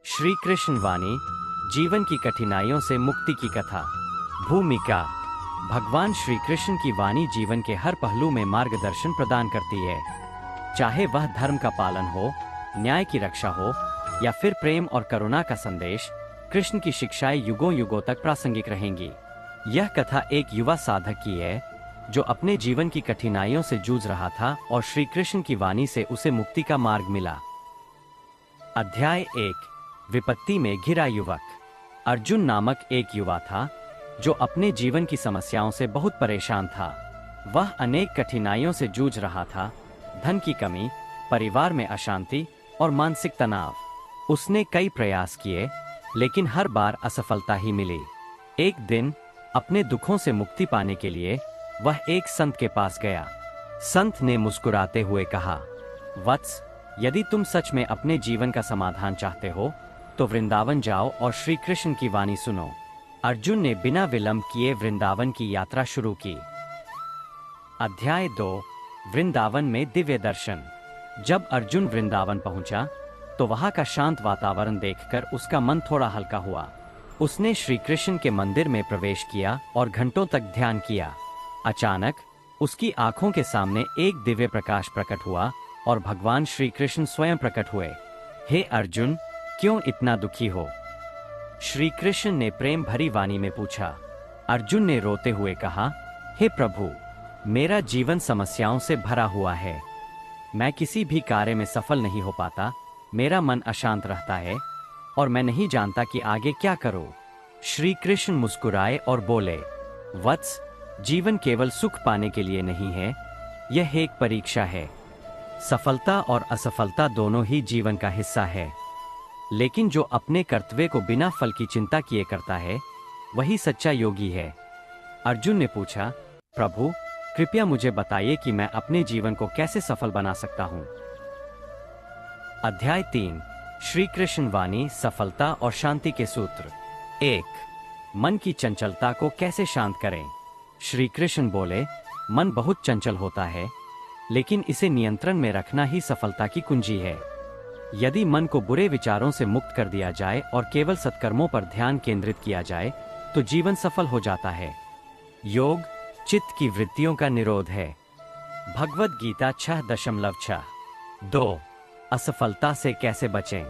श्री कृष्ण वाणी, जीवन की कठिनाइयों से मुक्ति की कथा। भूमिका। भगवान श्री कृष्ण की वाणी जीवन के हर पहलू में मार्गदर्शन प्रदान करती है। चाहे वह धर्म का पालन हो, न्याय की रक्षा हो या फिर प्रेम और करुणा का संदेश, कृष्ण की शिक्षाएं युगों युगों तक प्रासंगिक रहेंगी। यह कथा एक युवा साधक की है जो अपने जीवन की कठिनाइयों से जूझ रहा था और श्री कृष्ण की वाणी से उसे मुक्ति का मार्ग मिला। अध्याय 1। विपत्ति में घिरा युवक। अर्जुन नामक एक युवा था जो अपने जीवन की समस्याओं से बहुत परेशान था। वह अनेक कठिनाइयों से जूझ रहा था, धन की कमी, परिवार में अशांति और मानसिक तनाव। उसने कई प्रयास किए लेकिन हर बार असफलता ही मिली। एक दिन अपने दुखों से मुक्ति पाने के लिए वह एक संत के पास गया। संत ने मुस्कुराते हुए कहा, वत्स, यदि तुम सच में अपने जीवन का समाधान चाहते हो तो वृंदावन जाओ और श्री कृष्ण की वाणी सुनो। अर्जुन ने बिना विलंब किए वृंदावन की यात्रा शुरू की। अध्याय 2। वृंदावन में दिव्य दर्शन। जब अर्जुन वृंदावन पहुंचा तो वहां का शांत वातावरण देखकर उसका मन थोड़ा हल्का हुआ। उसने श्री कृष्ण के मंदिर में प्रवेश किया और घंटों तक ध्यान किया। अचानक उसकी आंखों के सामने एक दिव्य प्रकाश प्रकट हुआ और भगवान श्री कृष्ण स्वयं प्रकट हुए। हे अर्जुन, क्यों इतना दुखी हो? श्री कृष्ण ने प्रेम भरी वाणी में पूछा। अर्जुन ने रोते हुए कहा, हे प्रभु, मेरा जीवन समस्याओं से भरा हुआ है। मैं किसी भी कार्य में सफल नहीं हो पाता, मेरा मन अशांत रहता है और मैं नहीं जानता कि आगे क्या करूं। श्री कृष्ण मुस्कुराए और बोले, वत्स, जीवन केवल सुख पाने के लिए नहीं है, यह एक परीक्षा है। सफलता और असफलता दोनों ही जीवन का हिस्सा है, लेकिन जो अपने कर्तव्य को बिना फल की चिंता किए करता है वही सच्चा योगी है। अर्जुन ने पूछा, प्रभु, कृपया मुझे बताइए कि मैं अपने जीवन को कैसे सफल बना सकता हूँ। अध्याय 3। श्री कृष्ण वाणी, सफलता और शांति के सूत्र। 1। मन की चंचलता को कैसे शांत करें? श्री कृष्ण बोले, मन बहुत चंचल होता है, लेकिन इसे नियंत्रण में रखना ही सफलता की कुंजी है। यदि मन को बुरे विचारों से मुक्त कर दिया जाए और केवल सत्कर्मों पर ध्यान केंद्रित किया जाए तो जीवन सफल हो जाता है। योग चित्त की वृत्तियों का निरोध है। भगवद गीता 6.6। 2। असफलता से कैसे बचें?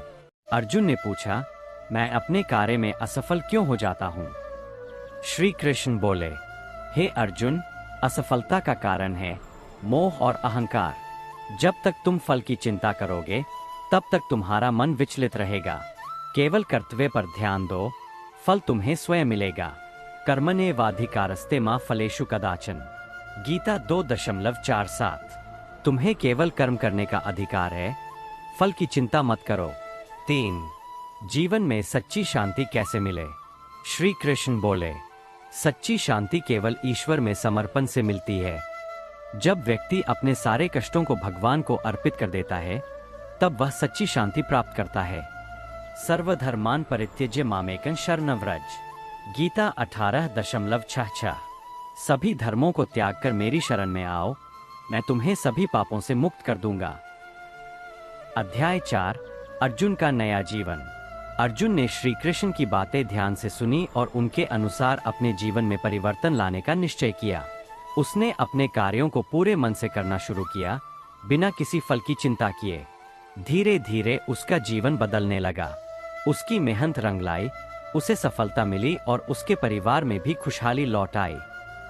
अर्जुन ने पूछा, मैं अपने कार्य में असफल क्यों हो जाता हूँ? श्री कृष्ण बोले, हे अर्जुन, असफलता का कारण है मोह और अहंकार। जब तक तुम फल की चिंता करोगे तब तक तुम्हारा मन विचलित रहेगा। केवल कर्तव्य पर ध्यान दो, फल तुम्हें स्वयं मिलेगा। कर्मण्येवाधिकारस्ते मा फलेषु कदाचन। गीता 2.47। तुम्हें केवल कर्म करने का अधिकार है, फल की चिंता मत करो। 3। जीवन में सच्ची शांति कैसे मिले? श्री कृष्ण बोले, सच्ची शांति केवल ईश्वर में समर्पण से मिलती है। जब व्यक्ति अपने सारे कष्टों को भगवान को अर्पित कर देता है तब वह सच्ची शांति प्राप्त करता है। सर्वधर्मान परित्यज्य मामेकं शरणं व्रज। गीता 18.66। सभी धर्मों को त्याग कर मेरी शरण में आओ, मैं तुम्हें सभी पापों से मुक्त कर दूंगा। अध्याय 4। अर्जुन का नया जीवन। अर्जुन ने श्री कृष्ण की बातें ध्यान से सुनी और उनके अनुसार अपने जीवन में परिवर्तन लाने का निश्चय किया। उसने अपने कार्यों को पूरे मन से करना शुरू किया, बिना किसी फल की चिंता किए। धीरे धीरे उसका जीवन बदलने लगा। उसकी मेहनत रंग लाई, उसे सफलता मिली और उसके परिवार में भी खुशहाली लौट आई।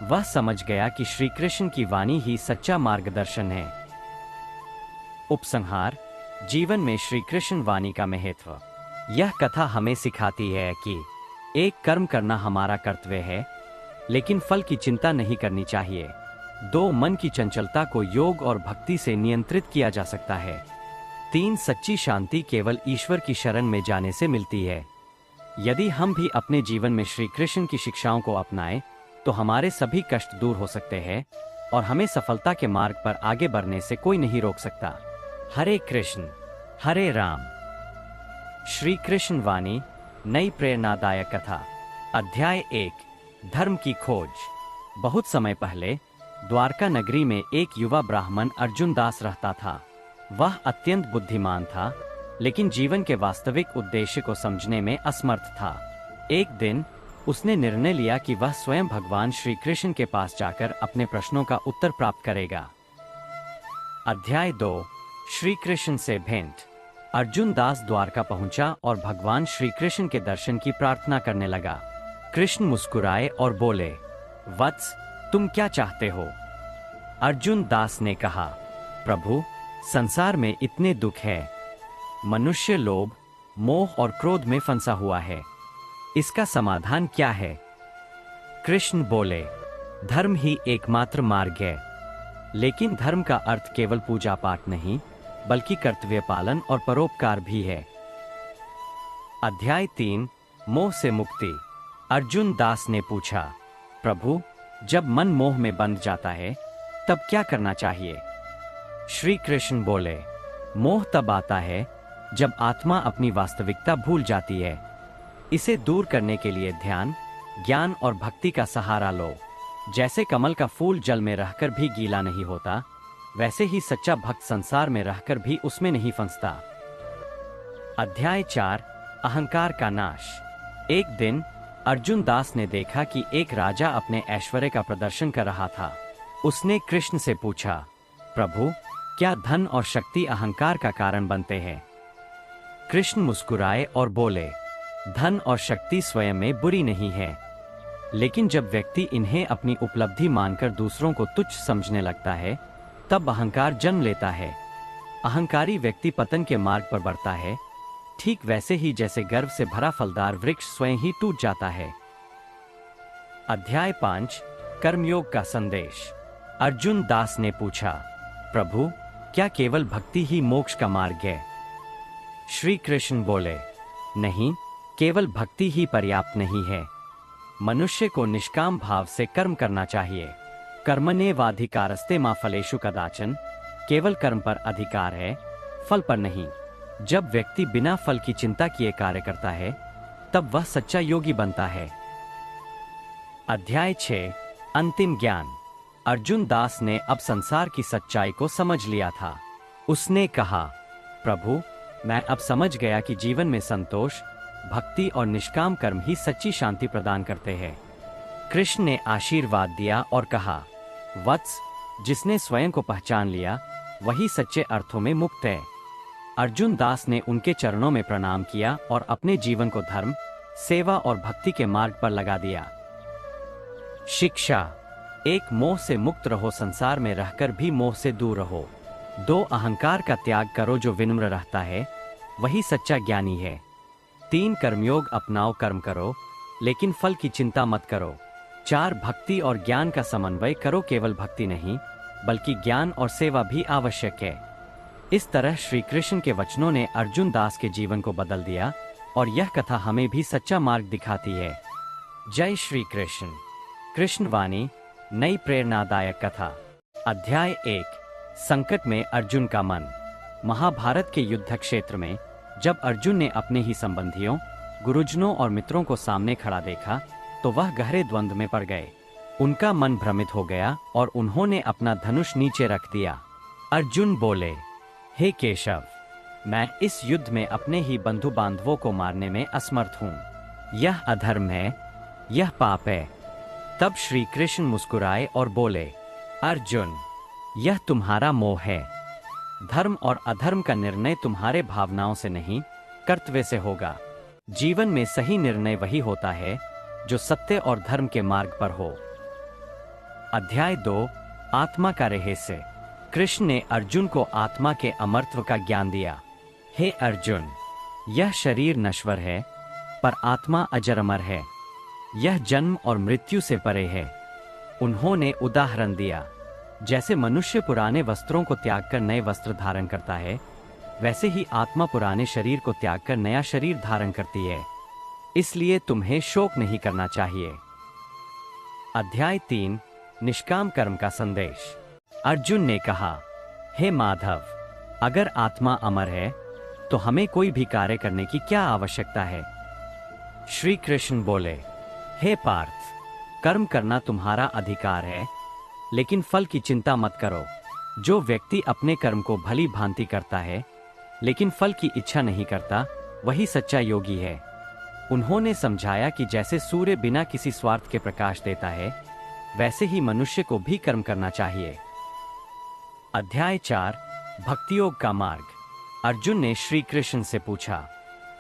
वह समझ गया कि श्री कृष्ण की वाणी ही सच्चा मार्गदर्शन है। उपसंहार। जीवन में श्री कृष्ण वाणी का महत्व। यह कथा हमें सिखाती है कि एक, कर्म करना हमारा कर्तव्य है, लेकिन फल की चिंता नहीं करनी चाहिए। 2। मन की चंचलता को योग और भक्ति से नियंत्रित किया जा सकता है। 3। सच्ची शांति केवल ईश्वर की शरण में जाने से मिलती है। यदि हम भी अपने जीवन में श्री कृष्ण की शिक्षाओं को अपनाएं तो हमारे सभी कष्ट दूर हो सकते हैं और हमें सफलता के मार्ग पर आगे बढ़ने से कोई नहीं रोक सकता। हरे कृष्ण, हरे राम। श्री कृष्ण वाणी, नई प्रेरणादायक कथा। अध्याय 1। धर्म की खोज। बहुत समय पहले द्वारका नगरी में एक युवा ब्राह्मण अर्जुन दास रहता था। वह अत्यंत बुद्धिमान था, लेकिन जीवन के वास्तविक उद्देश्य को समझने में असमर्थ था। एक दिन उसने निर्णय लिया कि वह स्वयं भगवान श्री कृष्ण के पास जाकर अपने प्रश्नों का उत्तर प्राप्त करेगा। अध्याय 2 श्री कृष्ण से भेंट। अर्जुन दास द्वारका पहुंचा और भगवान श्री कृष्ण के दर्शन की प्रार्थना करने लगा। कृष्ण मुस्कुराए और बोले, वत्स, तुम क्या चाहते हो? अर्जुन दास ने कहा, प्रभु, संसार में इतने दुख है। मनुष्य लोभ, मोह और क्रोध में फंसा हुआ है। इसका समाधान क्या है? कृष्ण बोले, धर्म ही एकमात्र मार्ग है। लेकिन धर्म का अर्थ केवल पूजा पाठ नहीं, बल्कि कर्तव्य पालन और परोपकार भी है। अध्याय 3 मोह से मुक्ति। अर्जुन दास ने पूछा, प्रभु, जब मन मोह में बंध जाता है तब क्या करना चाहिए? श्री कृष्ण बोले, मोह तब आता है जब आत्मा अपनी वास्तविकता भूल जाती है। इसे दूर करने के लिए ध्यान, ज्ञान और भक्ति का सहारा लो। जैसे कमल का फूल जल में रहकर भी गीला नहीं होता, वैसे ही सच्चा भक्त संसार में रहकर भी उसमें नहीं फंसता। अध्याय 4 अहंकार का नाश। एक दिन अर्जुन दास ने देखा कि एक राजा अपने ऐश्वर्य का प्रदर्शन कर रहा था। उसने कृष्ण से पूछा, प्रभु, क्या धन और शक्ति अहंकार का कारण बनते हैं? कृष्ण मुस्कुराए और बोले, धन और शक्ति स्वयं में बुरी नहीं है, लेकिन जब व्यक्ति इन्हें अपनी उपलब्धि मानकर दूसरों को तुच्छ समझने लगता है, तब अहंकार जन्म लेता है। अहंकारी व्यक्ति पतन के मार्ग पर बढ़ता है, ठीक वैसे ही जैसे गर्व से भरा फलदार वृक्ष स्वयं ही टूट जाता है। अध्याय 5 कर्मयोग का संदेश। अर्जुन दास ने पूछा, प्रभु, क्या केवल भक्ति ही मोक्ष का मार्ग है? श्री कृष्ण बोले, नहीं, केवल भक्ति ही पर्याप्त नहीं है। मनुष्य को निष्काम भाव से कर्म करना चाहिए। कर्मण्येवाधिकारस्ते मा फलेषु कदाचन। केवल कर्म पर अधिकार है, फल पर नहीं। जब व्यक्ति बिना फल की चिंता किए कार्य करता है, तब वह सच्चा योगी बनता है। अध्याय 6 अंतिम ज्ञान। अर्जुन दास ने अब संसार की सच्चाई को समझ लिया था। उसने कहा, प्रभु, मैं अब समझ गया कि जीवन में संतोष, भक्ति और निष्काम कर्म ही सच्ची शांति प्रदान करते हैं। कृष्ण ने आशीर्वाद दिया और कहा, वत्स, जिसने स्वयं को पहचान लिया वही सच्चे अर्थों में मुक्त है। अर्जुन दास ने उनके चरणों में प्रणाम किया और अपने जीवन को धर्म, सेवा और भक्ति के मार्ग पर लगा दिया। शिक्षा। एक, मोह से मुक्त रहो, संसार में रहकर भी मोह से दूर रहो। 2, अहंकार का त्याग करो, जो विनम्र रहता है वही सच्चा ज्ञानी है। 3, कर्मयोग अपनाओ, कर्म करो लेकिन फल की चिंता मत करो। 4, भक्ति और ज्ञान का समन्वय करो, केवल भक्ति नहीं बल्कि ज्ञान और सेवा भी आवश्यक है। इस तरह श्री कृष्ण के वचनों ने अर्जुन दास के जीवन को बदल दिया और यह कथा हमें भी सच्चा मार्ग दिखाती है। जय श्री कृष्ण। कृष्णवाणी नई प्रेरणादायक कथा। अध्याय 1 संकट में अर्जुन का मन। महाभारत के युद्ध क्षेत्र में जब अर्जुन ने अपने ही संबंधियों, गुरुजनों और मित्रों को सामने खड़ा देखा तो वह गहरे द्वंद्व में पड़ गए। उनका मन भ्रमित हो गया और उन्होंने अपना धनुष नीचे रख दिया। अर्जुन बोले, हे केशव, मैं इस युद्ध में अपने ही बंधु बांधवों को मारने में असमर्थ हूँ। यह अधर्म है, यह पाप है। तब श्री कृष्ण मुस्कुराए और बोले, अर्जुन, यह तुम्हारा मोह है। धर्म और अधर्म का निर्णय तुम्हारे भावनाओं से नहीं, कर्तव्य से होगा। जीवन में सही निर्णय वही होता है जो सत्य और धर्म के मार्ग पर हो। अध्याय 2 आत्मा का रहस्य। कृष्ण ने अर्जुन को आत्मा के अमरत्व का ज्ञान दिया। हे अर्जुन, यह शरीर नश्वर है पर आत्मा अजर अमर है। यह जन्म और मृत्यु से परे है। उन्होंने उदाहरण दिया, जैसे मनुष्य पुराने वस्त्रों को त्याग कर नए वस्त्र धारण करता है, वैसे ही आत्मा पुराने शरीर को त्याग कर नया शरीर धारण करती है। इसलिए तुम्हें शोक नहीं करना चाहिए। अध्याय 3 निष्काम कर्म का संदेश। अर्जुन ने कहा, हे माधव, अगर आत्मा अमर है तो हमें कोई भी कार्य करने की क्या आवश्यकता है? श्री कृष्ण बोले, हे पार्थ, कर्म करना तुम्हारा अधिकार है, लेकिन फल की चिंता मत करो। जो व्यक्ति अपने कर्म को भली भांति करता है, लेकिन फल की इच्छा नहीं करता, वही सच्चा योगी है। उन्होंने समझाया कि जैसे सूर्य बिना किसी स्वार्थ के प्रकाश देता है, वैसे ही मनुष्य को भी कर्म करना चाहिए। अध्याय 4 भक्तियोग का मार्ग। अर्जुन ने श्री कृष्ण से पूछा,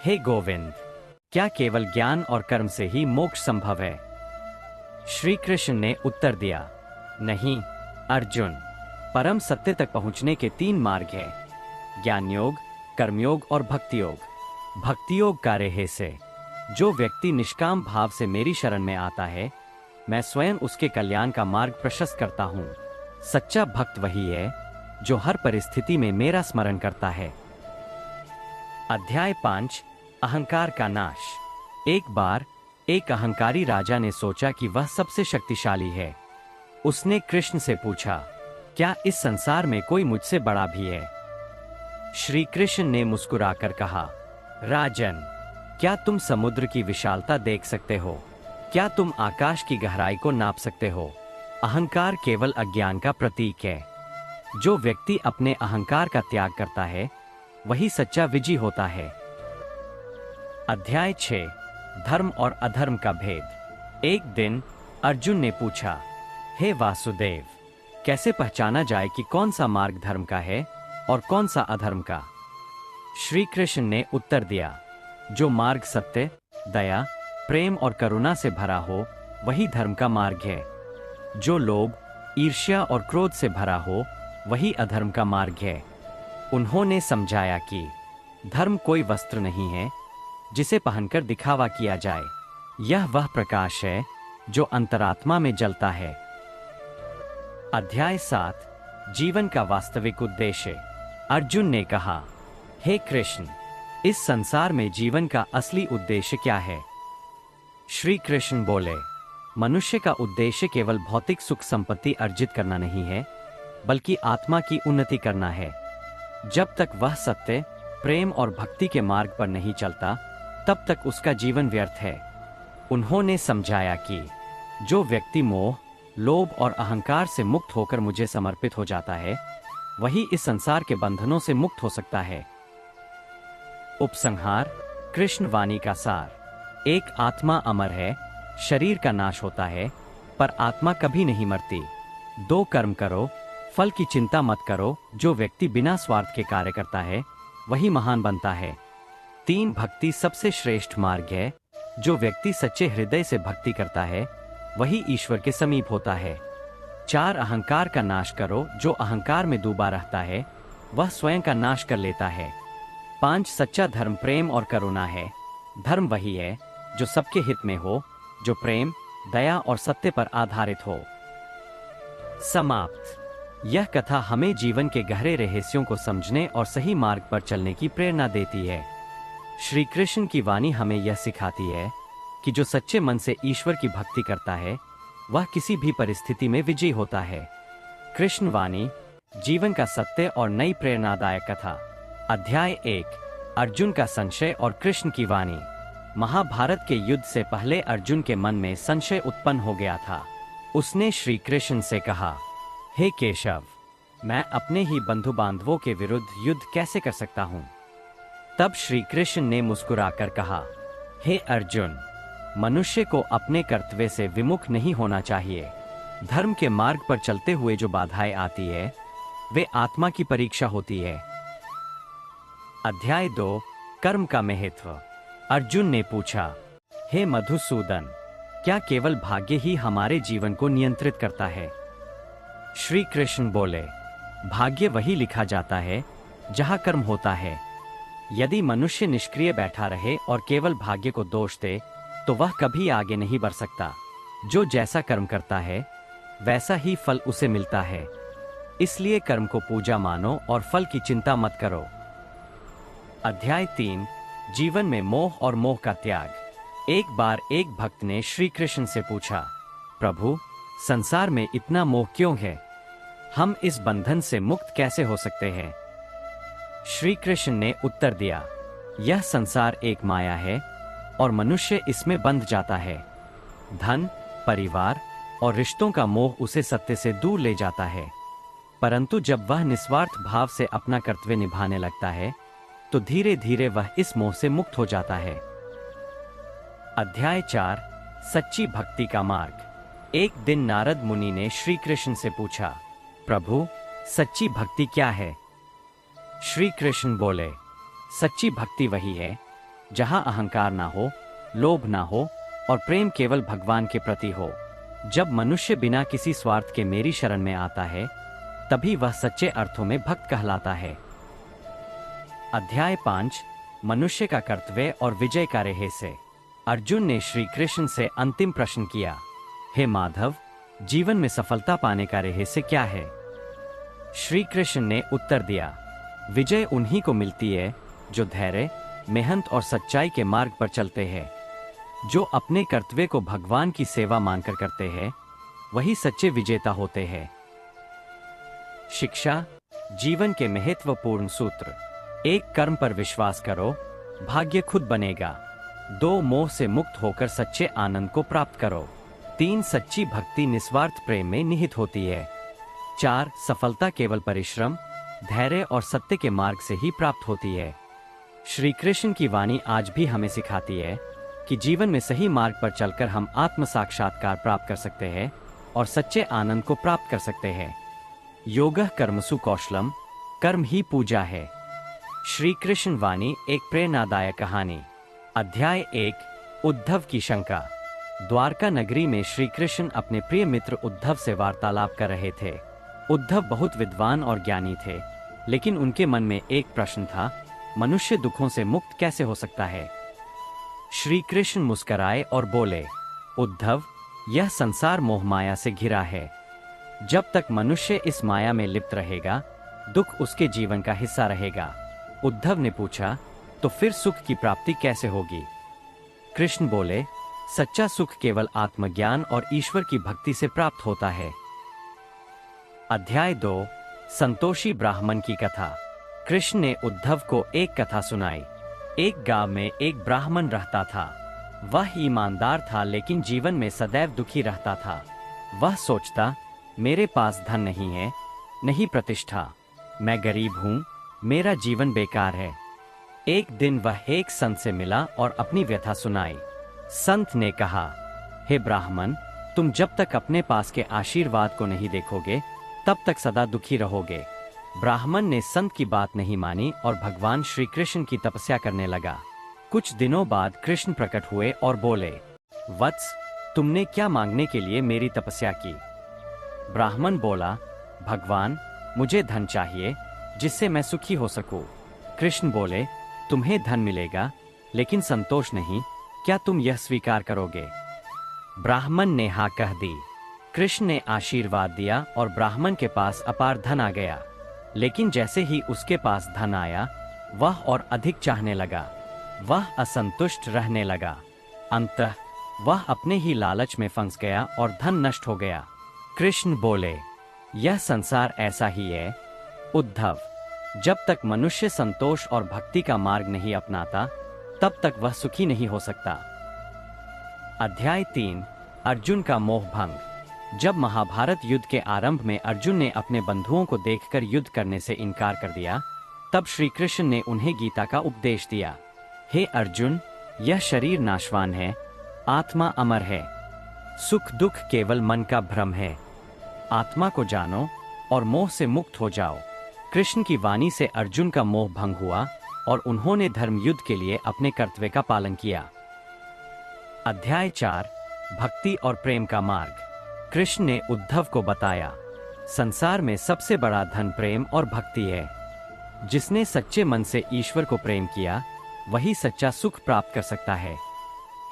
हे गोविंद, क्या केवल ज्ञान और कर्म से ही मोक्ष संभव है? श्री कृष्ण ने उत्तर दिया, नहीं अर्जुन, परम सत्य तक पहुंचने के 3 मार्ग हैं, ज्ञान योग, कर्मयोग और भक्ति योग। भक्ति योग का रहस्य, जो व्यक्ति निष्काम भाव से मेरी शरण में आता है, मैं स्वयं उसके कल्याण का मार्ग प्रशस्त करता हूँ। सच्चा भक्त वही है जो हर परिस्थिति में मेरा स्मरण करता है। अध्याय 5 अहंकार का नाश। एक बार एक अहंकारी राजा ने सोचा कि वह सबसे शक्तिशाली है। उसने कृष्ण से पूछा, क्या इस संसार में कोई मुझसे बड़ा भी है? श्री कृष्ण ने मुस्कुराकर कहा, राजन, क्या तुम समुद्र की विशालता देख सकते हो? क्या तुम आकाश की गहराई को नाप सकते हो? अहंकार केवल अज्ञान का प्रतीक है। जो व्यक्ति अपने अहंकार का त्याग करता है, वही सच्चा विजयी होता है। अध्याय 6 धर्म और अधर्म का भेद। एक दिन अर्जुन ने पूछा, हे वासुदेव, कैसे पहचाना जाए कि कौन सा मार्ग धर्म का है और कौन सा अधर्म का? श्री कृष्ण ने उत्तर दिया, जो मार्ग सत्य, दया, प्रेम और करुणा से भरा हो, वही धर्म का मार्ग है। जो लोभ, ईर्ष्या और क्रोध से भरा हो, वही अधर्म का मार्ग है। उन्होंने समझाया कि धर्म कोई वस्त्र नहीं है जिसे पहनकर दिखावा किया जाए। यह वह प्रकाश है जो अंतरात्मा में जलता है। अध्याय 7 जीवन का वास्तविक उद्देश्य। अर्जुन ने कहा, हे कृष्ण, इस संसार में जीवन का असली उद्देश्य क्या है? श्री कृष्ण बोले, मनुष्य का उद्देश्य केवल भौतिक सुख संपत्ति अर्जित करना नहीं है, बल्कि आत्मा की उन्नति करना है। जब तक वह सत्य, प्रेम और भक्ति के मार्ग पर नहीं चलता, तब तक उसका जीवन व्यर्थ है। उन्होंने समझाया कि जो व्यक्ति मोह, लोभ और अहंकार से मुक्त होकर मुझे समर्पित हो जाता है, वही इस संसार के बंधनों से मुक्त हो सकता है। उपसंहार, कृष्ण वाणी का सार। एक आत्मा अमर है, शरीर का नाश होता है, पर आत्मा कभी नहीं मरती। 2 कर्म करो, फल की चिंता मत करो। जो व्यक्ति बिना स्वार्थ के कार्य करता है, वही महान बनता है। 3 भक्ति सबसे श्रेष्ठ मार्ग है। जो व्यक्ति सच्चे हृदय से भक्ति करता है, वही ईश्वर के समीप होता है। 4 अहंकार का नाश करो। जो अहंकार में डूबा रहता है, वह स्वयं का नाश कर लेता है। 5 सच्चा धर्म प्रेम और करुणा है। धर्म वही है जो सबके हित में हो, जो प्रेम, दया और सत्य पर आधारित हो। समाप्त। यह कथा हमें जीवन के गहरे रहस्यों को समझने और सही मार्ग पर चलने की प्रेरणा देती है। श्री कृष्ण की वाणी हमें यह सिखाती है कि जो सच्चे मन से ईश्वर की भक्ति करता है, वह किसी भी परिस्थिति में विजयी होता है। कृष्ण वाणी, जीवन का सत्य और नई प्रेरणादायक कथा। अध्याय 1 अर्जुन का संशय और कृष्ण की वाणी। महाभारत के युद्ध से पहले अर्जुन के मन में संशय उत्पन्न हो गया था। उसने श्री कृष्ण से कहा, हे केशव, मैं अपने ही बंधु बांधवों के विरुद्ध युद्ध कैसे कर सकता हूँ? तब श्री कृष्ण ने मुस्कुराकर कहा, हे अर्जुन, मनुष्य को अपने कर्तव्य से विमुख नहीं होना चाहिए। धर्म के मार्ग पर चलते हुए जो बाधाएं आती है, वे आत्मा की परीक्षा होती है। अध्याय 2 कर्म का महत्व। अर्जुन ने पूछा, हे मधुसूदन, क्या केवल भाग्य ही हमारे जीवन को नियंत्रित करता है? श्री कृष्ण बोले, भाग्य वही लिखा जाता है जहां कर्म होता है। यदि मनुष्य निष्क्रिय बैठा रहे और केवल भाग्य को दोष दे, तो वह कभी आगे नहीं बढ़ सकता। जो जैसा कर्म करता है, वैसा ही फल उसे मिलता है। इसलिए कर्म को पूजा मानो और फल की चिंता मत करो। अध्याय 3 जीवन में मोह और मोह का त्याग। एक बार एक भक्त ने श्री कृष्ण से पूछा, प्रभु, संसार में इतना मोह क्यों है? हम इस बंधन से मुक्त कैसे हो सकते हैं? श्री कृष्ण ने उत्तर दिया, यह संसार एक माया है और मनुष्य इसमें बंध जाता है। धन, परिवार और रिश्तों का मोह उसे सत्य से दूर ले जाता है। परंतु जब वह निस्वार्थ भाव से अपना कर्तव्य निभाने लगता है, तो धीरे धीरे वह इस मोह से मुक्त हो जाता है। अध्याय 4 सच्ची भक्ति का मार्ग। एक दिन नारद मुनि ने श्री कृष्ण से पूछा, प्रभु, सच्ची भक्ति क्या है? श्री कृष्ण बोले, सच्ची भक्ति वही है जहां अहंकार ना हो, लोभ ना हो और प्रेम केवल भगवान के प्रति हो। जब मनुष्य बिना किसी स्वार्थ के मेरी शरण में आता है, तभी वह सच्चे अर्थों में भक्त कहलाता है। अध्याय 5 मनुष्य का कर्तव्य और विजय का रहस्य। अर्जुन ने श्री कृष्ण से अंतिम प्रश्न किया, हे माधव, जीवन में सफलता पाने का रहस्य क्या है? श्री कृष्ण ने उत्तर दिया, विजय उन्हीं को मिलती है जो धैर्य, मेहनत और सच्चाई के मार्ग पर चलते हैं। जो अपने कर्तव्य को भगवान की सेवा मानकर करते हैं, वही सच्चे विजेता होते हैं। शिक्षा, जीवन के महत्वपूर्ण सूत्र। 1 कर्म पर विश्वास करो, भाग्य खुद बनेगा। 2 मोह से मुक्त होकर सच्चे आनंद को प्राप्त करो। 3 सच्ची भक्ति निस्वार्थ प्रेम में निहित होती है। 4 सफलता केवल परिश्रम, धैर्य और सत्य के मार्ग से ही प्राप्त होती है। श्री कृष्ण की वाणी आज भी हमें सिखाती है कि जीवन में सही मार्ग पर चलकर हम आत्म साक्षात्कार प्राप्त कर सकते हैं और सच्चे आनंद को प्राप्त कर सकते हैं। योगः कर्मसु कौशलम, कर्म ही पूजा है। श्री कृष्ण वाणी एक प्रेरणादायक कहानी। अध्याय 1 उद्धव की शंका। द्वारका नगरी में श्री कृष्ण अपने प्रिय मित्र उद्धव से वार्तालाप कर रहे थे। उद्धव बहुत विद्वान और ज्ञानी थे, लेकिन उनके मन में एक प्रश्न था, मनुष्य दुखों से मुक्त कैसे हो सकता है? श्री कृष्ण मुस्कुराए और बोले, उद्धव, यह संसार मोह माया से घिरा है। जब तक मनुष्य इस माया में लिप्त रहेगा, दुख उसके जीवन का हिस्सा रहेगा। उद्धव ने पूछा, तो फिर सुख की प्राप्ति कैसे होगी? कृष्ण बोले, सच्चा सुख केवल आत्मज्ञान और ईश्वर की भक्ति से प्राप्त होता है। अध्याय 2 संतोषी ब्राह्मण की कथा। कृष्ण ने उद्धव को एक कथा सुनाई। एक गांव में एक ब्राह्मण रहता था। वह ईमानदार था, लेकिन जीवन में सदैव दुखी रहता था। वह सोचता, मेरे पास धन नहीं है, नहीं प्रतिष्ठा, मैं गरीब हूँ, मेरा जीवन बेकार है। एक दिन वह एक संत से मिला और अपनी व्यथा सुनाई। संत ने कहा, हे ब्राह्मण, तुम जब तक अपने पास के आशीर्वाद को नहीं देखोगे, तब तक सदा दुखी रहोगे। ब्राह्मण ने संत की बात नहीं मानी और भगवान श्री कृष्ण की तपस्या करने लगा। कुछ दिनों बाद कृष्ण प्रकट हुए और बोले, वत्स, तुमने क्या मांगने के लिए मेरी तपस्या की? ब्राह्मण बोला, भगवान, मुझे धन चाहिए जिससे मैं सुखी हो सकूं। कृष्ण बोले, तुम्हें धन मिलेगा, लेकिन संतोष नहीं। क्या तुम यह स्वीकार करोगे? ब्राह्मण ने हाँ कह दी। कृष्ण ने आशीर्वाद दिया और ब्राह्मण के पास अपार धन आ गया। लेकिन जैसे ही उसके पास धन आया, वह और अधिक चाहने लगा। वह असंतुष्ट रहने लगा। अंततः वह अपने ही लालच में फंस गया और धन नष्ट हो गया। कृष्ण बोले, यह संसार ऐसा ही है उद्धव। जब तक मनुष्य संतोष और भक्ति का मार्ग नहीं अपनाता, तब तक वह सुखी नहीं हो सकता। अध्याय 3 अर्जुन का मोह भंग। जब महाभारत युद्ध के आरंभ में अर्जुन ने अपने बंधुओं को देखकर युद्ध करने से इनकार कर दिया, तब श्री कृष्ण ने उन्हें गीता का उपदेश दिया। हे अर्जुन, यह शरीर नाशवान है, आत्मा अमर है। सुख दुख केवल मन का भ्रम है। आत्मा को जानो और मोह से मुक्त हो जाओ। कृष्ण की वाणी से अर्जुन का मोह भंग हुआ और उन्होंने धर्म युद्ध के लिए अपने कर्तव्य का पालन किया। अध्याय 4 भक्ति और प्रेम का मार्ग। कृष्ण ने उद्धव को बताया, संसार में सबसे बड़ा धन प्रेम और भक्ति है। जिसने सच्चे मन से ईश्वर को प्रेम किया, वही सच्चा सुख प्राप्त कर सकता है।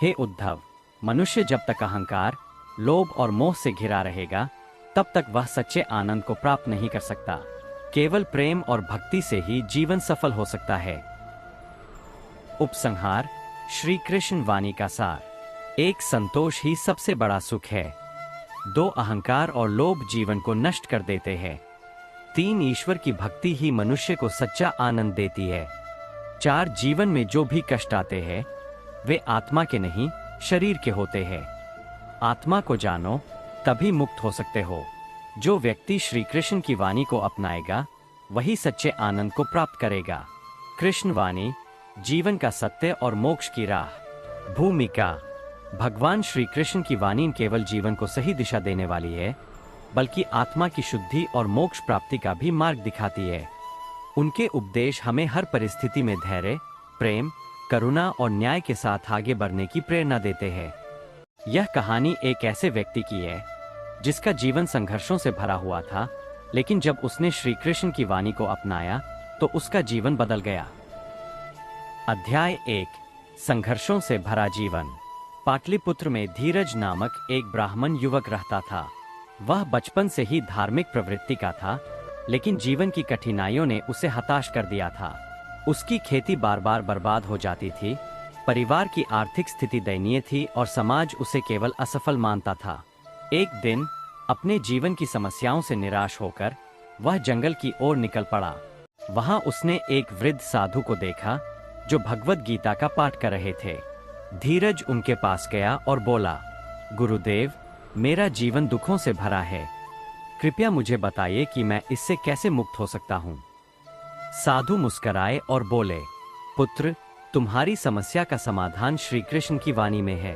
हे उद्धव, मनुष्य जब तक अहंकार, लोभ और मोह से घिरा रहेगा, तब तक वह सच्चे आनंद को प्राप्त नहीं कर सकता। केवल प्रेम और भक्ति से ही जीवन सफल हो सकता है। उपसंहार। श्री कृष्ण वाणी का सार। एक संतोष ही सबसे बड़ा सुख है। 2 अहंकार और लोभ जीवन को नष्ट कर देते हैं। 3 ईश्वर की भक्ति ही मनुष्य को सच्चा आनंद देती है। 4 जीवन में जो भी कष्ट आते हैं, वे आत्मा के नहीं, शरीर के होते हैं। आत्मा को जानो, तभी मुक्त हो सकते हो। जो व्यक्ति श्री कृष्ण की वाणी को अपनाएगा, वही सच्चे आनंद को प्राप्त करेगा। कृष्ण वाणी, जीवन का सत्य और मोक्ष की राह। भूमिका। भगवान श्री कृष्ण की वाणी केवल जीवन को सही दिशा देने वाली है, बल्कि आत्मा की शुद्धि और मोक्ष प्राप्ति का भी मार्ग दिखाती है। उनके उपदेश हमें हर परिस्थिति में धैर्य, प्रेम, करुणा और न्याय के साथ आगे बढ़ने की प्रेरणा देते हैं। यह कहानी एक ऐसे व्यक्ति की है जिसका जीवन संघर्षों से भरा हुआ था, लेकिन जब उसने श्री कृष्ण की वाणी को अपनाया तो उसका जीवन बदल गया। अध्याय 1, संघर्षों से भरा जीवन। पाटलिपुत्र में धीरज नामक एक ब्राह्मण युवक रहता था। वह बचपन से ही धार्मिक प्रवृत्ति का था, लेकिन जीवन की कठिनाइयों ने उसे हताश कर दिया था। उसकी खेती बार बार बर्बाद हो जाती थी, परिवार की आर्थिक स्थिति दयनीय थी और समाज उसे केवल असफल मानता था। एक दिन अपने जीवन की समस्याओं से निराश होकर वह जंगल की ओर निकल पड़ा। वहां उसने एक वृद्ध साधु को देखा जो भगवद गीता का पाठ कर रहे थे। धीरज उनके पास गया और बोला, गुरुदेव, मेरा जीवन दुखों से भरा है, कृपया मुझे बताइए कि मैं इससे कैसे मुक्त हो सकता हूँ। साधु मुस्कराए और बोले, पुत्र, तुम्हारी समस्या का समाधान श्री कृष्ण की वाणी में है।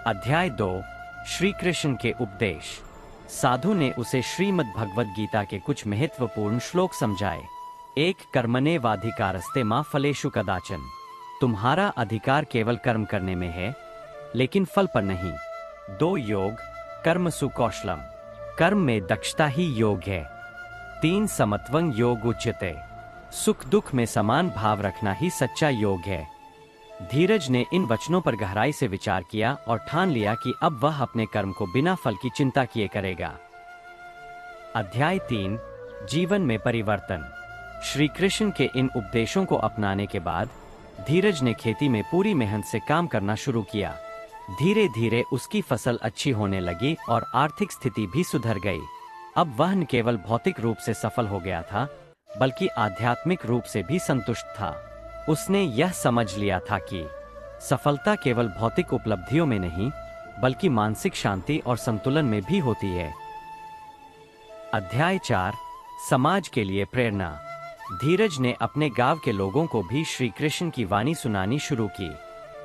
अध्याय 2, श्री कृष्ण के उपदेश। साधु ने उसे श्रीमद् भगवद गीता के कुछ महत्वपूर्ण श्लोक समझाए। एक, कर्मण्येवाधिकारस्ते मा फलेषु कदाचन। तुम्हारा अधिकार केवल कर्म करने में है, लेकिन फल पर नहीं। 2, योग कर्मसु कौशलम। कर्म में दक्षता ही योग है। 3, समत्वं योग उच्यते। सुख दुख में समान भाव रखना ही सच्चा योग है। धीरज ने इन वचनों पर गहराई से विचार किया और ठान लिया कि अब वह अपने कर्म को बिना फल की चिंता किए करेगा। अध्याय 3, जीवन में परिवर्तन। श्री कृष्ण के इन उपदेशों को अपनाने के बाद धीरज ने खेती में पूरी मेहनत से काम करना शुरू किया। धीरे धीरे उसकी फसल अच्छी होने लगी और आर्थिक स्थिति भी सुधर गई। अब वह न केवल भौतिक रूप से सफल हो गया था, बल्कि आध्यात्मिक रूप से भी संतुष्ट था। उसने यह समझ लिया था कि सफलता केवल भौतिक उपलब्धियों में नहीं, बल्कि मानसिक शांति और संतुलन में भी होती है। अध्याय 4, समाज के लिए प्रेरणा। धीरज ने अपने गांव के लोगों को भी श्री कृष्ण की वाणी सुनानी शुरू की।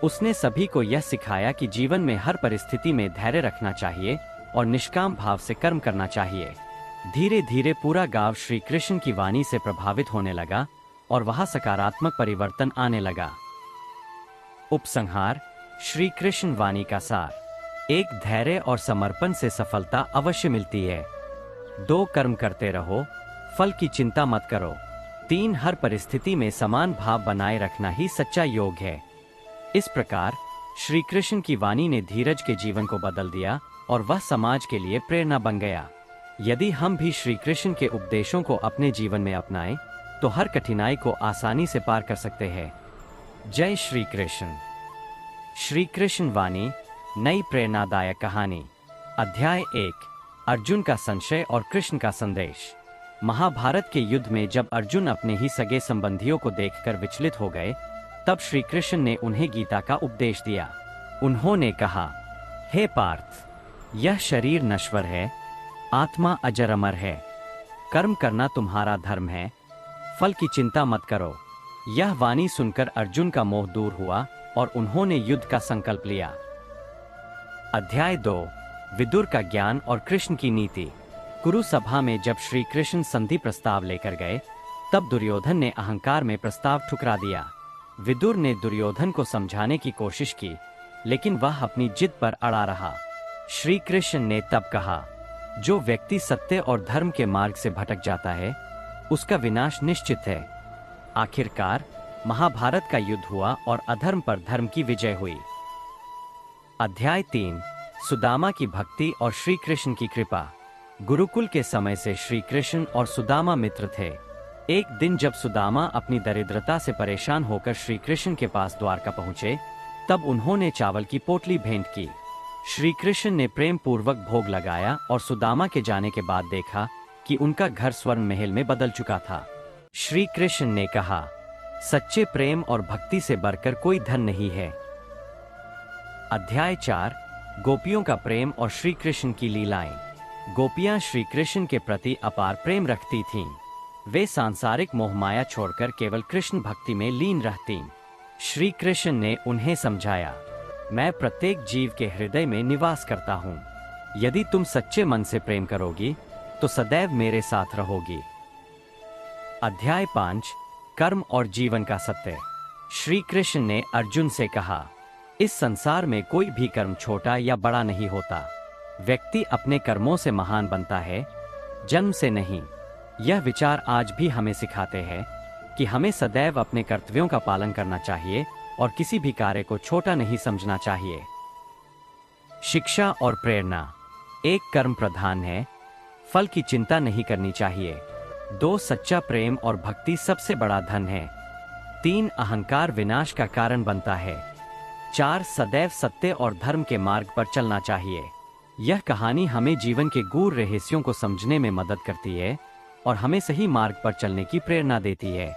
उसने सभी को यह सिखाया कि जीवन में हर परिस्थिति में धैर्य रखना चाहिए और निष्काम भाव से कर्म करना चाहिए। धीरे धीरे पूरा गांव श्री कृष्ण की वाणी से प्रभावित होने लगा और वहां सकारात्मक परिवर्तन आने लगा। उपसंहार। श्री कृष्ण वाणी का सार। 1, धैर्य और समर्पण से सफलता अवश्य मिलती है। 2, कर्म करते रहो, फल की चिंता मत करो। 3, हर परिस्थिति में समान भाव बनाए रखना ही सच्चा योग है। इस प्रकार श्री कृष्ण की वाणी ने धीरज के जीवन को बदल दिया और वह समाज के लिए प्रेरणा बन गया। यदि हम भी श्री कृष्ण के उपदेशों को अपने जीवन में अपनाएं, तो हर कठिनाई को आसानी से पार कर सकते हैं। जय श्री कृष्ण। श्री कृष्ण वाणी, नई प्रेरणादायक कहानी। अध्याय 1, अर्जुन का संशय और कृष्ण का संदेश। महाभारत के युद्ध में जब अर्जुन अपने ही सगे संबंधियों को देखकर विचलित हो गए, तब श्री कृष्ण ने उन्हें गीता का उपदेश दिया। उन्होंने कहा, हे पार्थ, यह शरीर नश्वर है, आत्मा अजर अमर है। कर्म करना तुम्हारा धर्म है, फल की चिंता मत करो। यह वाणी सुनकर अर्जुन का मोह दूर हुआ और उन्होंने युद्ध का संकल्प लिया। अध्याय 2, विदुर का ज्ञान और कृष्ण की नीति। कुरु सभा में जब श्री कृष्ण संधि प्रस्ताव लेकर गए, तब दुर्योधन ने अहंकार में प्रस्ताव ठुकरा दिया। विदुर ने दुर्योधन को समझाने की कोशिश की, लेकिन वह अपनी जिद पर अड़ा रहा। श्री कृष्ण ने तब कहा, जो व्यक्ति सत्य और धर्म के मार्ग से भटक जाता है, उसका विनाश निश्चित है। आखिरकार महाभारत का युद्ध हुआ और अधर्म पर धर्म की विजय हुई। अध्याय 3, सुदामा की भक्ति और श्री कृष्ण की कृपा। गुरुकुल के समय से श्री कृष्ण और सुदामा मित्र थे। एक दिन जब सुदामा अपनी दरिद्रता से परेशान होकर श्री कृष्ण के पास द्वारका पहुंचे, तब उन्होंने चावल की पोटली भेंट की। श्री कृष्ण ने प्रेम पूर्वक भोग लगाया और सुदामा के जाने के बाद देखा कि उनका घर स्वर्ण महल में बदल चुका था। श्री कृष्ण ने कहा, सच्चे प्रेम और भक्ति से बढ़कर कोई धन नहीं है। अध्याय 4, गोपियों का प्रेम और श्री कृष्ण की लीलाएं। गोपियां श्री कृष्ण के प्रति अपार प्रेम रखती थीं। वे सांसारिक मोहमाया छोड़कर केवल कृष्ण भक्ति में लीन रहतीं। श्री कृष्ण ने उन्हें समझाया, मैं प्रत्येक जीव के हृदय में निवास करता हूँ। यदि तुम सच्चे मन से प्रेम करोगी तो सदैव मेरे साथ रहोगी। अध्याय 5 कर्म और जीवन का सत्य। श्री कृष्ण ने अर्जुन से कहा, इस संसार में कोई भी कर्म छोटा या बड़ा नहीं होता। व्यक्ति अपने कर्मों से महान बनता है, जन्म से नहीं। यह विचार आज भी हमें सिखाते हैं कि हमें सदैव अपने कर्तव्यों का पालन करना चाहिए और किसी भी कार्य को छोटा नहीं समझना चाहिए। शिक्षा और प्रेरणा। 1 कर्म प्रधान है, फल की चिंता नहीं करनी चाहिए। 2 सच्चा प्रेम और भक्ति सबसे बड़ा धन है। 3 अहंकार विनाश का कारण बनता है। 4 सदैव सत्य और धर्म के मार्ग पर चलना चाहिए। यह कहानी हमें जीवन के गूढ़ रहस्यों को समझने में मदद करती है और हमें सही मार्ग पर चलने की प्रेरणा देती है।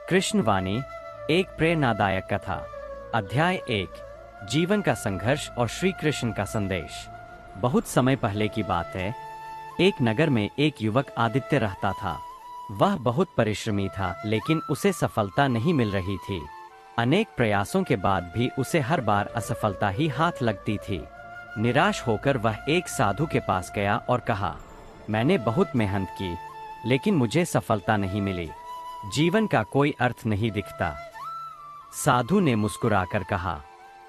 कृष्ण वाणी, एक प्रेरणादायक कथा। अध्याय 1 जीवन का संघर्ष और श्री कृष्ण का संदेश। बहुत समय पहले की बात है। एक नगर में एक युवक आदित्य रहता था। वह बहुत परिश्रमी था, लेकिन उसे सफलता नहीं मिल रही थी। अनेक प्रयासों के बाद भी उसे हर बार असफलता ही हाथ लगती थी। निराश होकर वह एक साधु के पास गया और कहा, मैंने बहुत मेहनत की, लेकिन मुझे सफलता नहीं मिली। जीवन का कोई अर्थ नहीं दिखता। साधु ने मुस्कुराकर कहा,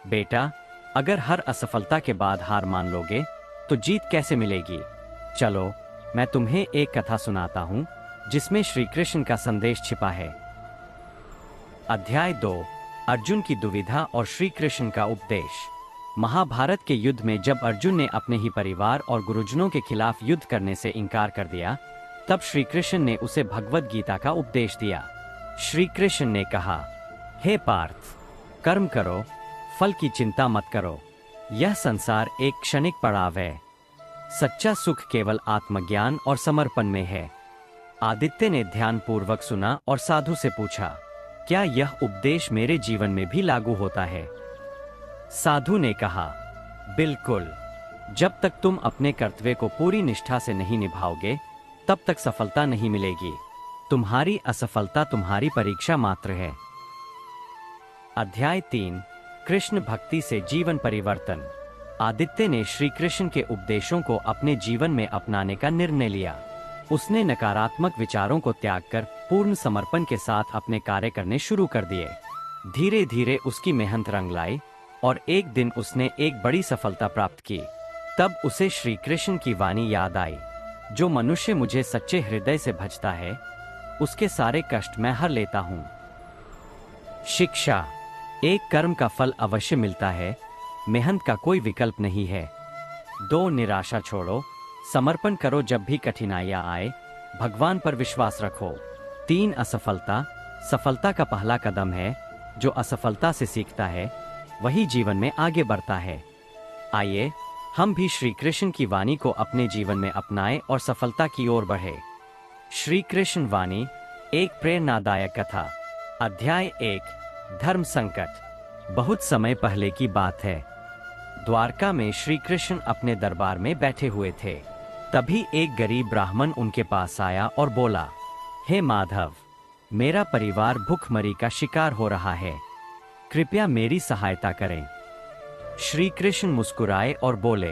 बेटा, अगर हर असफलता के बाद हार मान लोगे तो जीत कैसे मिलेगी? चलो, मैं तुम्हें एक कथा सुनाता हूँ जिसमें श्री कृष्ण का संदेश छिपा है। अध्याय 2 अर्जुन की दुविधा और श्री कृष्ण का उपदेश। महाभारत के युद्ध में जब अर्जुन ने अपने ही परिवार और गुरुजनों के खिलाफ युद्ध करने से इनकार कर दिया, तब श्री कृष्ण ने उसे भगवद गीता का उपदेश दिया। श्री कृष्ण ने कहा, हे पार्थ, कर्म करो, फल की चिंता मत करो। यह संसार एक क्षणिक पड़ाव है। सच्चा सुख केवल आत्मज्ञान और समर्पण में है। आदित्य ने ध्यानपूर्वक सुना और साधु से पूछा, क्या यह उपदेश मेरे जीवन में भी लागू होता है? साधु ने कहा, बिल्कुल। जब तक तुम अपने कर्तव्य को पूरी निष्ठा से नहीं निभाओगे, तब तक सफलता नहीं मिलेगी। तुम्हारी असफलता तुम्हारी परीक्षा मात्र है। अध्याय 3 कृष्ण भक्ति से जीवन परिवर्तन। आदित्य ने श्री कृष्ण के उपदेशों को अपने जीवन में अपनाने का निर्णय लिया। उसने नकारात्मक विचारों को त्याग कर पूर्ण समर्पण के साथ अपने कार्य करने शुरू कर दिए। धीरे धीरे उसकी मेहनत रंग लाई और एक दिन उसने एक बड़ी सफलता प्राप्त की। तब उसे श्री कृष्ण की वाणी याद आई, जो मनुष्य मुझे सच्चे हृदय से भजता है, उसके सारे कष्ट मैं हर लेता हूँ। शिक्षा। एक कर्म का फल अवश्य मिलता है, मेहनत का कोई विकल्प नहीं है। 2 निराशा छोड़ो, समर्पण करो जब भी कठिनाइयां आए, भगवान पर विश्वास रखो। 3 असफलता सफलता का पहला कदम है। जो असफलता से सीखता है वही जीवन में आगे बढ़ता है। आइए हम भी श्री कृष्ण की वाणी को अपने जीवन में अपनाएं और सफलता की ओर बढ़े। श्री कृष्ण वाणी, एक प्रेरणादायक कथा। अध्याय 1 धर्म संकट। बहुत समय पहले की बात है। द्वारका में श्री कृष्ण अपने दरबार में बैठे हुए थे। तभी एक गरीब ब्राह्मण उनके पास आया और बोला, हे माधव, मेरा परिवार भूखमरी का शिकार हो रहा है, कृपया मेरी सहायता करें। श्री कृष्ण मुस्कुराए और बोले,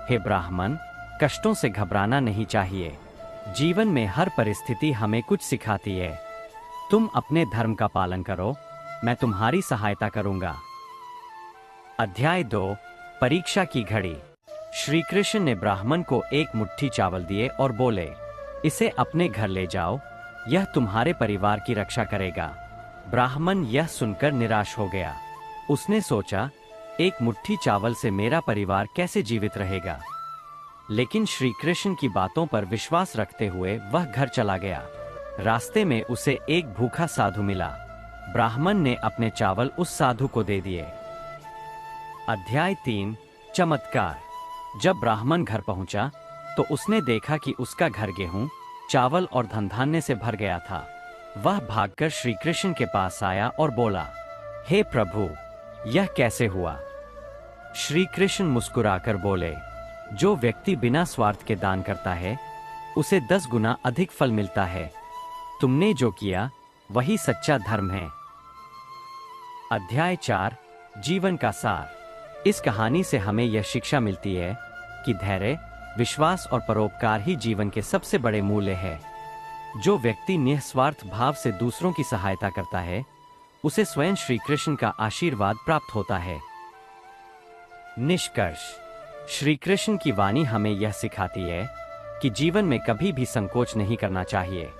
हे ब्राह्मण, कष्टों से घबराना नहीं चाहिए। जीवन में हर परिस्थिति हमें कुछ सिखाती है। तुम अपने धर्म का पालन करो, मैं तुम्हारी सहायता करूंगा। अध्याय 2 परीक्षा की घड़ी। श्री कृष्ण ने ब्राह्मण को एक मुट्ठी चावल दिए और बोले, इसे अपने घर ले जाओ, यह तुम्हारे परिवार की रक्षा करेगा। ब्राह्मण यह सुनकर निराश हो गया। उसने सोचा, एक मुट्ठी चावल से मेरा परिवार कैसे जीवित रहेगा? लेकिन श्री कृष्ण की बातों पर विश्वास रखते हुए वह घर चला गया। रास्ते में उसे एक भूखा साधु मिला। ब्राह्मण ने अपने चावल उस साधु को दे दिए। अध्याय 3 चमत्कार। जब ब्राह्मण घर पहुंचा तो उसने देखा कि उसका घर गेहूं, चावल और धन धान्य से भर गया था। वह भागकर श्री कृष्ण के पास आया और बोला, हे प्रभु, यह कैसे हुआ? श्री कृष्ण मुस्कुराकर बोले, जो व्यक्ति बिना स्वार्थ के दान करता है, उसे 10 गुना अधिक फल मिलता है। तुमने जो किया वही सच्चा धर्म है। अध्याय 4 जीवन का सार। इस कहानी से हमें यह शिक्षा मिलती है कि धैर्य, विश्वास और परोपकार ही जीवन के सबसे बड़े मूल्य है। जो व्यक्ति निस्वार्थ भाव से दूसरों की सहायता करता है, उसे स्वयं श्री कृष्ण का आशीर्वाद प्राप्त होता है। निष्कर्ष, श्री कृष्ण की वाणी हमें यह सिखाती है कि जीवन में कभी भी संकोच नहीं करना चाहिए।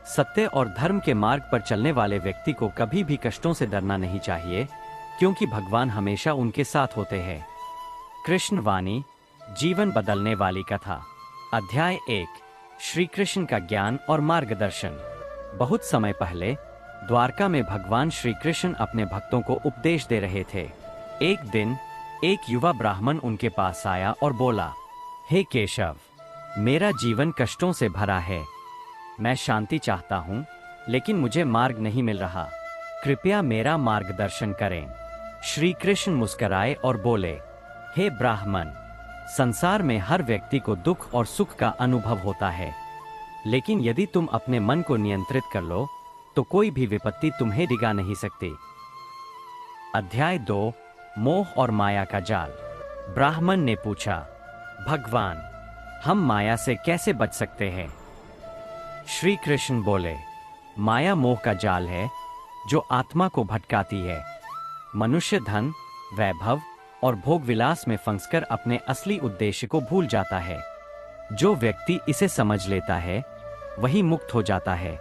सत्य और धर्म के मार्ग पर चलने वाले व्यक्ति को कभी भी कष्टों से डरना नहीं चाहिए, क्योंकि भगवान हमेशा उनके साथ होते हैं। कृष्ण वाणी, जीवन बदलने वाली कथा। अध्याय 1 श्री कृष्ण का ज्ञान और मार्गदर्शन। बहुत समय पहले द्वारका में भगवान श्री कृष्ण अपने भक्तों को उपदेश दे रहे थे। एक दिन एक युवा ब्राह्मण उनके पास आया और बोला, हे केशव, मेरा जीवन कष्टों से भरा है। मैं शांति चाहता हूँ, लेकिन मुझे मार्ग नहीं मिल रहा। कृपया मेरा मार्गदर्शन करें। श्री कृष्ण मुस्कुराए और बोले, हे ब्राह्मण, संसार में हर व्यक्ति को दुख और सुख का अनुभव होता है, लेकिन यदि तुम अपने मन को नियंत्रित कर लो तो कोई भी विपत्ति तुम्हें डिगा नहीं सकती। अध्याय 2 मोह और माया का जाल। ब्राह्मण ने पूछा, भगवान, हम माया से कैसे बच सकते हैं? श्री कृष्ण बोले, माया मोह का जाल है जो आत्मा को भटकाती है। मनुष्य धन, वैभव और भोग विलास में फंसकर अपने असली उद्देश्य को भूल जाता है। जो व्यक्ति इसे समझ लेता है वही मुक्त हो जाता है।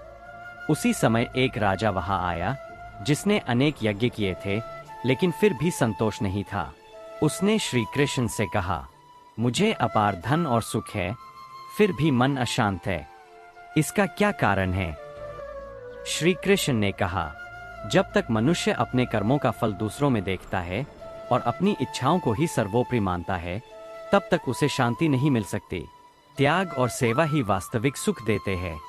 उसी समय एक राजा वहां आया जिसने अनेक यज्ञ किए थे, लेकिन फिर भी संतोष नहीं था। उसने श्री कृष्ण से कहा, मुझे अपार धन और सुख है, फिर भी मन अशांत है। इसका क्या कारण है? श्री कृष्ण ने कहा, जब तक मनुष्य अपने कर्मों का फल दूसरों में देखता है और अपनी इच्छाओं को ही सर्वोपरि मानता है, तब तक उसे शांति नहीं मिल सकती। त्याग और सेवा ही वास्तविक सुख देते हैं।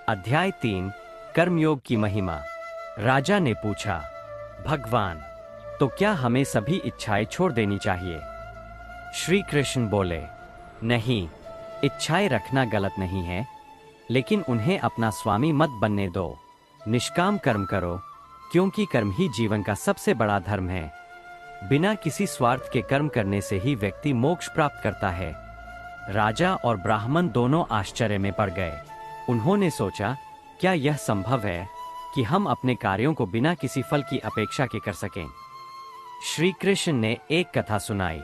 अध्याय 3 कर्मयोग की महिमा। राजा ने पूछा, भगवान, तो क्या हमें सभी इच्छाएं छोड़ देनी चाहिए? श्री कृष्ण बोले, नहीं, इच्छाएं रखना गलत नहीं है, लेकिन उन्हें अपना स्वामी मत बनने दो। निष्काम कर्म करो, क्योंकि कर्म ही जीवन का सबसे बड़ा धर्म है। बिना किसी स्वार्थ के कर्म करने से ही व्यक्ति मोक्ष प्राप्त करता है। राजा और ब्राह्मण दोनों आश्चर्य में पड़ गए। उन्होंने सोचा, क्या यह संभव है कि हम अपने कार्यों को बिना किसी फल की अपेक्षा के कर सकें? श्री कृष्ण ने एक कथा सुनाई।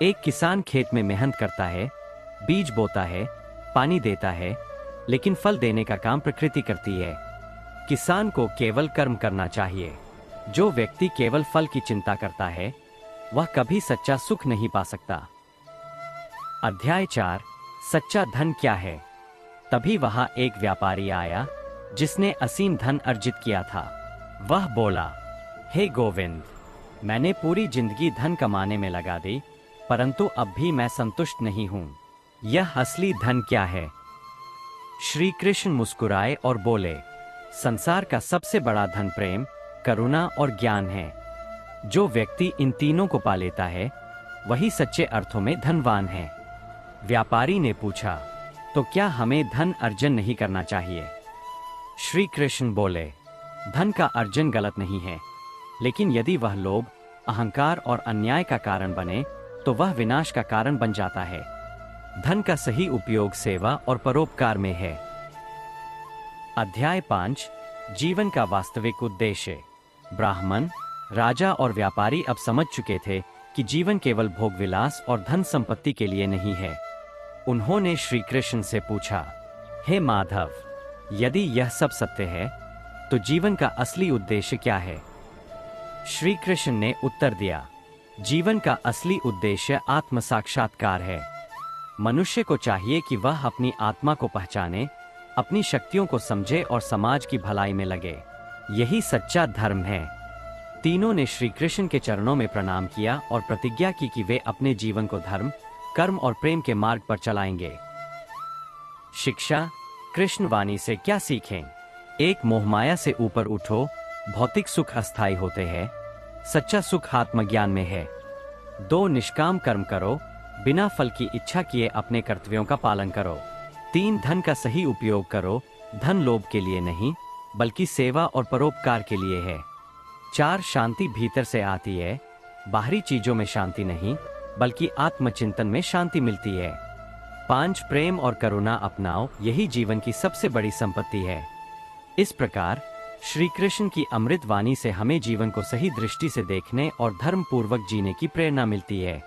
एक किसान खेत में मेहनत करता है, बीज बोता है, पानी देता है, लेकिन फल देने का काम प्रकृति करती है। किसान को केवल कर्म करना चाहिए। जो व्यक्ति केवल फल की चिंता करता है, वह कभी सच्चा सुख नहीं पा सकता। अध्याय 4 सच्चा धन क्या है। तभी वहां एक व्यापारी आया जिसने असीम धन अर्जित किया था। वह बोला, हे गोविंद, मैंने पूरी जिंदगी धन कमाने में लगा दी, परंतु अब भी मैं संतुष्ट नहीं हूं। यह असली धन क्या है? श्री कृष्ण मुस्कुराए और बोले, संसार का सबसे बड़ा धन प्रेम, करुणा और ज्ञान है। जो व्यक्ति इन तीनों को पा लेता है, वही सच्चे अर्थों में धनवान है। व्यापारी ने पूछा, तो क्या हमें धन अर्जन नहीं करना चाहिए? श्री कृष्ण बोले, धन का अर्जन गलत नहीं है, लेकिन यदि वह लोभ, अहंकार और अन्याय का कारण बने तो वह विनाश का कारण बन जाता है। धन का सही उपयोग सेवा और परोपकार में है। अध्याय 5 जीवन का वास्तविक उद्देश्य। ब्राह्मण, राजा और व्यापारी अब समझ चुके थे कि जीवन केवल भोग विलास और धन संपत्ति के लिए नहीं है। उन्होंने श्री कृष्ण से पूछा, हे माधव, यदि यह सब सत्य है तो जीवन का असली उद्देश्य क्या है? श्री कृष्ण ने उत्तर दिया, जीवन का असली उद्देश्य आत्म साक्षात्कार है। मनुष्य को चाहिए कि वह अपनी आत्मा को पहचाने, अपनी शक्तियों को समझे और समाज की भलाई में लगे। यही सच्चा धर्म है। तीनों ने श्री कृष्ण के चरणों में प्रणाम किया और प्रतिज्ञा की कि वे अपने जीवन को धर्म, कर्म और प्रेम के मार्ग पर चलाएंगे। शिक्षा, कृष्ण वाणी से क्या सीखें? एक, मोहमाया से ऊपर उठो, भौतिक सुख अस्थायी होते हैं, सच्चा सुख आत्मज्ञान में है। 2, निष्काम कर्म करो, बिना फल की इच्छा किए अपने कर्तव्यों का पालन करो। 3, धन का सही उपयोग करो, धन लोभ के लिए नहीं, बल्कि सेवा और परोपकार के लिए है। 4 शांति भीतर से आती है, बाहरी चीजों में शांति नहीं, बल्कि आत्मचिंतन में शांति मिलती है। 5 प्रेम और करुणा अपनाओ, यही जीवन की सबसे बड़ी संपत्ति है। इस प्रकार श्री कृष्ण की अमृत वाणी से हमें जीवन को सही दृष्टि से देखने और धर्म पूर्वक जीने की प्रेरणा मिलती है।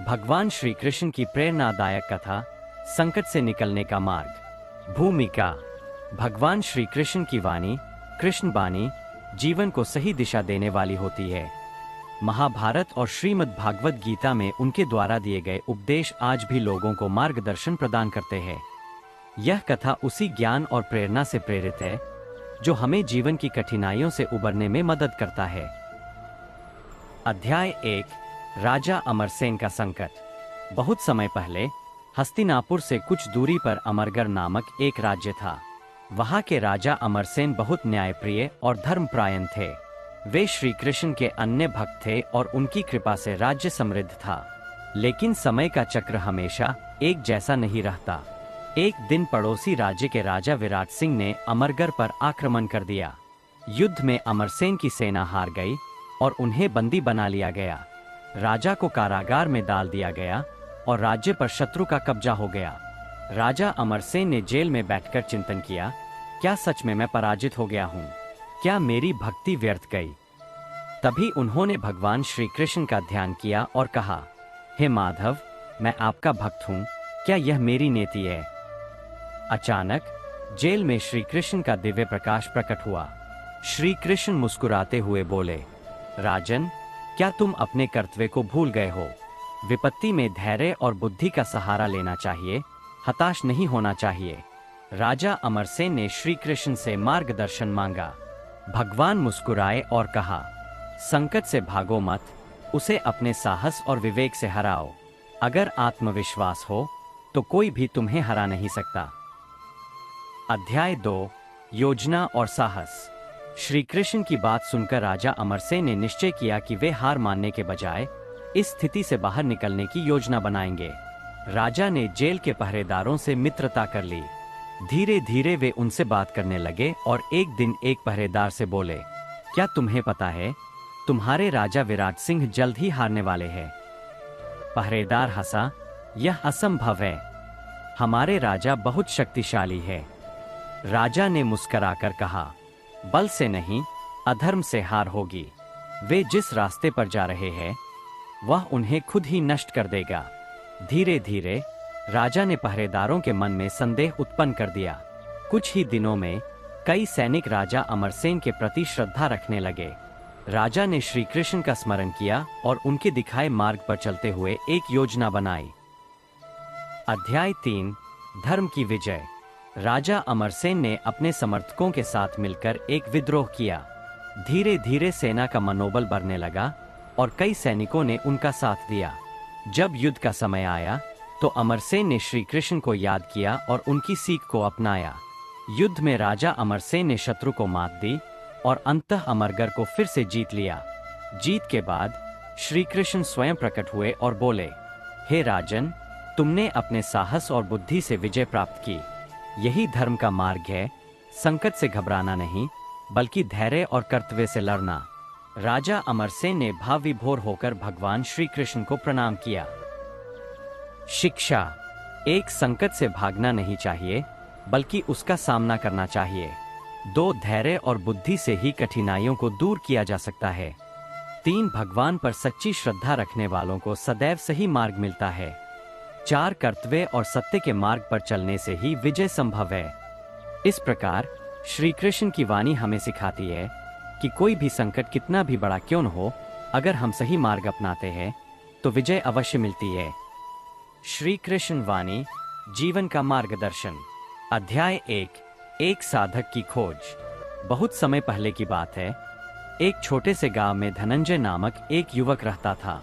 भगवान श्री कृष्ण की प्रेरणादायक कथा, संकट से निकलने का मार्ग। भूमिका। भगवान श्री कृष्ण की वाणी, कृष्ण वाणी, जीवन को सही दिशा देने वाली होती है। महाभारत और श्रीमद् भागवत गीता में उनके द्वारा दिए गए उपदेश आज भी लोगों को मार्गदर्शन प्रदान करते हैं। यह कथा उसी ज्ञान और प्रेरणा से प्रेरित है जो हमें जीवन की कठिनाइयों से उबरने में मदद करता है। अध्याय 1, राजा अमरसेन का संकट। बहुत समय पहले हस्तिनापुर से कुछ दूरी पर अमरगढ़ नामक एक राज्य था। वहां के राजा अमरसेन बहुत न्यायप्रिय और धर्मपरायण थे। वे श्री कृष्ण के अन्य भक्त थे और उनकी कृपा से राज्य समृद्ध था। लेकिन समय का चक्र हमेशा एक जैसा नहीं रहता। एक दिन पड़ोसी राज्य के राजा विराट सिंह ने अमरगढ़ पर आक्रमण कर दिया। युद्ध में अमरसेन की सेना हार गई और उन्हें बंदी बना लिया गया। राजा को कारागार में डाल दिया गया और राज्य पर शत्रु का कब्जा हो गया। राजा अमरसेन ने जेल में बैठकर चिंतन किया, क्या सच में मैं पराजित हो गया हूँ? क्या मेरी भक्ति व्यर्थ गई? तभी उन्होंने भगवान श्री कृष्ण का ध्यान किया और कहा, हे माधव, मैं आपका भक्त हूँ, क्या यह मेरी नीति है? अचानक जेल में श्री कृष्ण का दिव्य प्रकाश प्रकट हुआ। श्री कृष्ण मुस्कुराते हुए बोले, राजन, क्या तुम अपने कर्तव्य को भूल गए हो? विपत्ति में धैर्य और बुद्धि का सहारा लेना चाहिए, हताश नहीं होना चाहिए। राजा अमरसेन ने श्री कृष्ण से मार्गदर्शन मांगा। भगवान मुस्कुराए और कहा, संकट से भागो मत, उसे अपने साहस और विवेक से हराओ। अगर आत्मविश्वास हो तो कोई भी तुम्हें हरा नहीं सकता। अध्याय 2, योजना और साहस। श्री कृष्ण की बात सुनकर राजा अमरसेन ने निश्चय किया कि वे हार मानने के बजाय इस स्थिति से बाहर निकलने की योजना बनाएंगे। राजा ने जेल के पहरेदारों से मित्रता कर ली। धीरे धीरे वे उनसे बात करने लगे और एक दिन एक पहरेदार से बोले, क्या तुम्हें पता है, तुम्हारे राजा विराट सिंह जल्द ही हारने वाले हैं? पहरेदार हंसा, यह असंभव है, हमारे राजा बहुत शक्तिशाली है। राजा ने मुस्कुराकर कहा, बल से नहीं, अधर्म से हार होगी। वे जिस रास्ते पर जा रहे हैं वह उन्हें खुद ही नष्ट कर देगा। धीरे धीरे राजा ने पहरेदारों के मन में संदेह उत्पन्न कर दिया। कुछ ही दिनों में कई सैनिक राजा अमरसेन के प्रति श्रद्धा रखने लगे। राजा ने श्री कृष्ण का स्मरण किया और उनके दिखाए मार्ग पर चलते हुए एक योजना बनाई। अध्याय 3, धर्म की विजय। राजा अमरसेन ने अपने समर्थकों के साथ मिलकर एक विद्रोह किया। धीरे धीरे सेना का मनोबल बढ़ने लगा और कई सैनिकों ने उनका साथ दिया। जब युद्ध का समय आया तो अमरसेन ने श्री कृष्ण को याद किया और उनकी सीख को अपनाया। युद्ध में राजा अमरसेन ने शत्रु को मात दी और अंततः अमरगढ़ को फिर से जीत लिया। जीत के बाद श्री कृष्ण स्वयं प्रकट हुए और बोले, हे राजन, तुमने अपने साहस और बुद्धि से विजय प्राप्त की। यही धर्म का मार्ग है, संकट से घबराना नहीं, बल्कि धैर्य और कर्तव्य से लड़ना। राजा अमरसेन ने भाव विभोर होकर भगवान श्री कृष्ण को प्रणाम किया। शिक्षा। एक संकट से भागना नहीं चाहिए, बल्कि उसका सामना करना चाहिए। 2, धैर्य और बुद्धि से ही कठिनाइयों को दूर किया जा सकता है। 3, भगवान पर सच्ची श्रद्धा रखने वालों को सदैव सही मार्ग मिलता है। 4, कर्तव्य और सत्य के मार्ग पर चलने से ही विजय संभव है। इस प्रकार श्री कृष्ण की वाणी हमें सिखाती है कि कोई भी संकट कितना भी बड़ा क्यों न हो, अगर हम सही मार्ग अपनाते हैं तो विजय अवश्य मिलती है। श्री कृष्ण वाणी, जीवन का मार्गदर्शन। अध्याय 1, एक साधक की खोज। बहुत समय पहले की बात है। एक छोटे से गांव में धनंजय नामक एक युवक रहता था।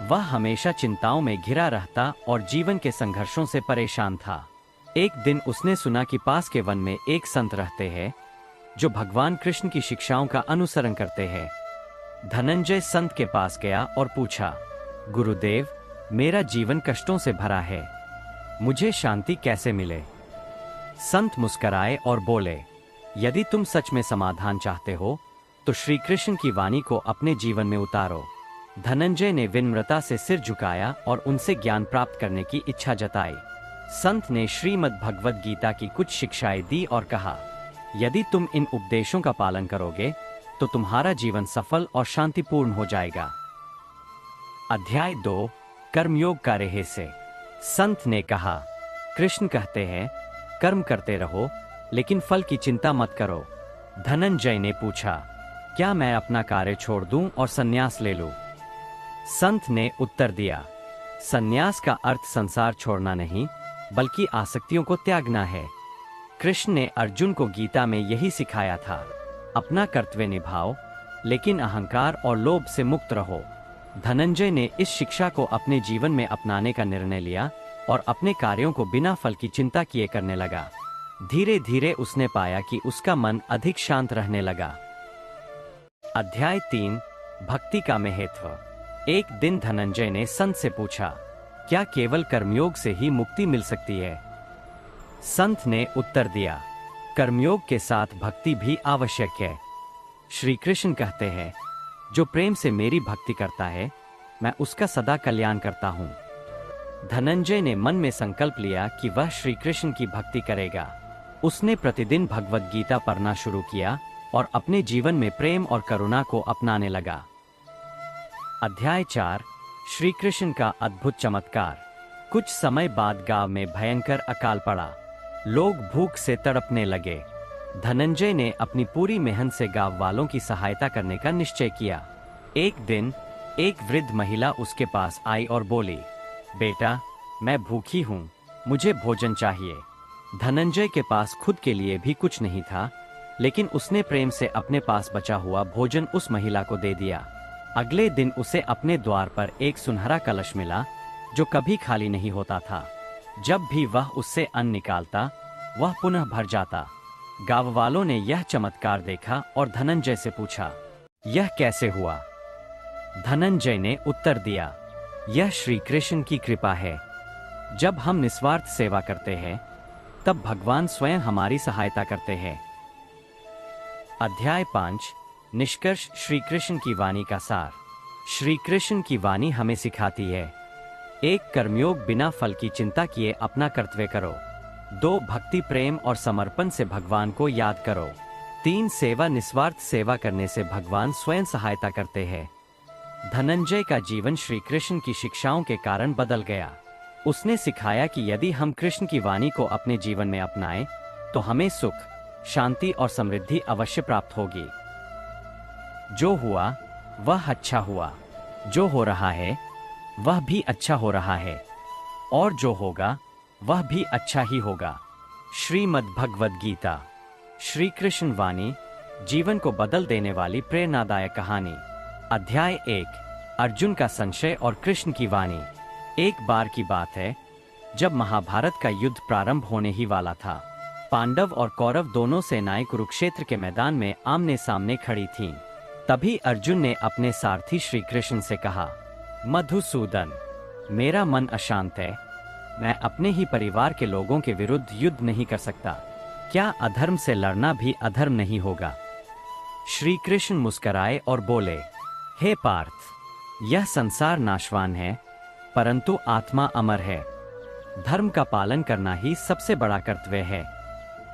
वह हमेशा चिंताओं में घिरा रहता और जीवन के संघर्षों से परेशान था। एक दिन उसने सुना कि पास के वन में एक संत रहते हैं जो भगवान कृष्ण की शिक्षाओं का अनुसरण करते हैं। धनंजय संत के पास गया और पूछा, गुरुदेव, मेरा जीवन कष्टों से भरा है, मुझे शांति कैसे मिले? संत मुस्कराए और बोले, यदि तुम सच में समाधान चाहते हो तो श्री कृष्ण की वाणी को अपने जीवन में उतारो। धनंजय ने विनम्रता से सिर झुकाया और उनसे ज्ञान प्राप्त करने की इच्छा जताई। संत ने श्रीमद् भगवद गीता की कुछ शिक्षाएं दी और कहा, यदि तुम इन उपदेशों का पालन करोगे तो तुम्हारा जीवन सफल और शांतिपूर्ण हो जाएगा। अध्याय 2, कर्मयोग का रहस्य। संत ने कहा, कृष्ण कहते हैं, कर्म करते रहो लेकिन फल की चिंता मत करो। धनंजय ने पूछा, क्या मैं अपना कार्य छोड़ दूं और संन्यास ले लूं? संत ने उत्तर दिया, संन्यास का अर्थ संसार छोड़ना नहीं बल्कि आसक्तियों को त्यागना है। कृष्ण ने अर्जुन को गीता में यही सिखाया था, अपना कर्तव्य निभाओ लेकिन अहंकार और लोभ से मुक्त रहो। धनंजय ने इस शिक्षा को अपने जीवन में अपनाने का निर्णय लिया और अपने कार्यों को बिना फल की चिंता किए करने लगा। धीरे धीरे उसने पाया कि उसका मन अधिक शांत रहने लगा। अध्याय 3, भक्ति का महत्व। एक दिन धनंजय ने संत से पूछा, क्या केवल कर्मयोग से ही मुक्ति मिल सकती है? संत ने उत्तर दिया, कर्मयोग के साथ भक्ति भी आवश्यक है। श्री कृष्ण कहते हैं, जो प्रेम से मेरी भक्ति करता है मैं उसका सदा कल्याण करता हूँ। धनंजय ने मन में संकल्प लिया कि वह श्री कृष्ण की भक्ति करेगा। उसने प्रतिदिन भगवद गीता पढ़ना शुरू किया और अपने जीवन में प्रेम और करुणा को अपनाने लगा। अध्याय 4, श्री कृष्ण का अद्भुत चमत्कार। कुछ समय बाद गांव में भयंकर अकाल पड़ा। लोग भूख से तड़पने लगे। धनंजय ने अपनी पूरी मेहनत से गांव वालों की सहायता करने का निश्चय किया। एक दिन एक वृद्ध महिला उसके पास आई और बोली, बेटा, मैं भूखी हूँ, मुझे भोजन चाहिए। धनंजय के पास खुद के लिए भी कुछ नहीं था, लेकिन उसने प्रेम से अपने पास बचा हुआ भोजन उस महिला को दे दिया। अगले दिन उसे अपने द्वार पर एक सुनहरा कलश मिला जो कभी खाली नहीं होता था। जब भी वह उससे अन्न निकालता वह पुनः भर जाता। गांव वालों ने यह चमत्कार देखा और धनंजय से पूछा, यह कैसे हुआ? धनंजय ने उत्तर दिया, यह श्री कृष्ण की कृपा है। जब हम निस्वार्थ सेवा करते हैं तब भगवान स्वयं हमारी सहायता करते हैं। अध्याय 5, निष्कर्ष। श्री कृष्ण की वाणी का सार। श्री कृष्ण की वाणी हमें सिखाती है, 1. कर्मयोग बिना फल की चिंता किए अपना कर्तव्य करो। 2. भक्ति, प्रेम और समर्पण से भगवान को याद करो। 3. सेवा, निस्वार्थ सेवा करने से भगवान स्वयं सहायता करते हैं। धनंजय का जीवन श्री कृष्ण की शिक्षाओं के कारण बदल गया। उसने सिखाया कि यदि हम कृष्ण की वाणी को अपने जीवन में अपनाएं तो हमें सुख, शांति और समृद्धि अवश्य प्राप्त होगी। जो हुआ वह अच्छा हुआ, जो हो रहा है वह भी अच्छा हो रहा है, और जो होगा वह भी अच्छा ही होगा। श्रीमद् भगवद गीता। श्री कृष्ण वाणी, जीवन को बदल देने वाली प्रेरणादायक कहानी। अध्याय 1, अर्जुन का संशय और कृष्ण की वाणी। एक बार की बात है जब महाभारत का युद्ध प्रारंभ होने ही वाला था। पांडव और कौरव दोनों सेनाएं कुरुक्षेत्र के मैदान में आमने सामने खड़ी थीं। तभी अर्जुन ने अपने सारथी श्री कृष्ण से कहा, मधुसूदन, मेरा मन अशांत है, मैं अपने ही परिवार के लोगों के विरुद्ध युद्ध नहीं कर सकता। क्या अधर्म से लड़ना भी अधर्म नहीं होगा? श्री कृष्ण मुस्कराए और बोले, हे पार्थ, यह संसार नाशवान है परंतु आत्मा अमर है। धर्म का पालन करना ही सबसे बड़ा कर्तव्य है।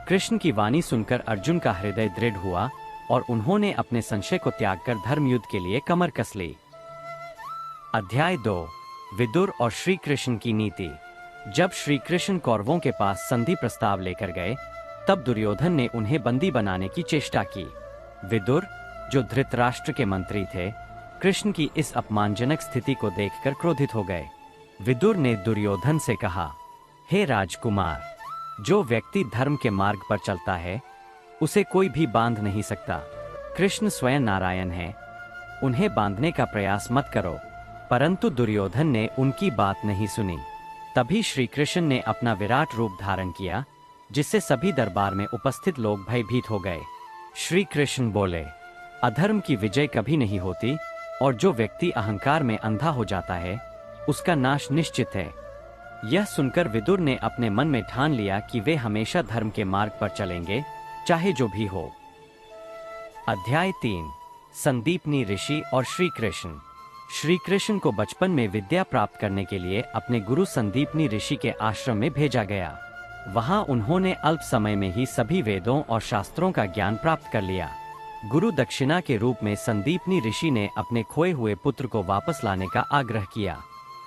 कृष्ण की वाणी सुनकर अर्जुन का हृदय दृढ़ हुआ और उन्होंने अपने संशय को त्यागकर धर्म युद्ध के लिए कमर कस ली। अध्याय 2, विदुर और श्री कृष्ण की नीति। जब श्री कृष्ण कौरवों के पास संधि प्रस्ताव लेकर गए तब दुर्योधन ने उन्हें बंदी बनाने की चेष्टा की। विदुर, जो धृतराष्ट्र के मंत्री थे, कृष्ण की इस अपमानजनक स्थिति को देखकर क्रोधित हो गए। विदुर ने दुर्योधन से कहा, हे राजकुमार, जो व्यक्ति धर्म के मार्ग पर चलता है उसे कोई भी बांध नहीं सकता। कृष्ण स्वयं नारायण है, उन्हें बांधने का प्रयास मत करो। परंतु दुर्योधन ने उनकी बात नहीं सुनी। तभी श्री कृष्ण ने अपना विराट रूप धारण किया, जिससे सभी दरबार में उपस्थित लोग भयभीत हो गए। श्री कृष्ण बोले, अधर्म की विजय कभी नहीं होती और जो व्यक्ति अहंकार में अंधा हो जाता है उसका नाश निश्चित है। यह सुनकर विदुर ने अपने मन में ठान लिया कि वे हमेशा धर्म के मार्ग पर चलेंगे, चाहे जो भी हो। अध्याय 3 संदीपनी ऋषि और श्री कृष्ण। श्री कृष्ण को बचपन में विद्या प्राप्त करने के लिए अपने गुरु संदीपनी ऋषि के आश्रम में भेजा गया। वहां उन्होंने अल्प समय में ही सभी वेदों और शास्त्रों का ज्ञान प्राप्त कर लिया। गुरु दक्षिणा के रूप में संदीपनी ऋषि ने अपने खोए हुए पुत्र को वापस लाने का आग्रह किया।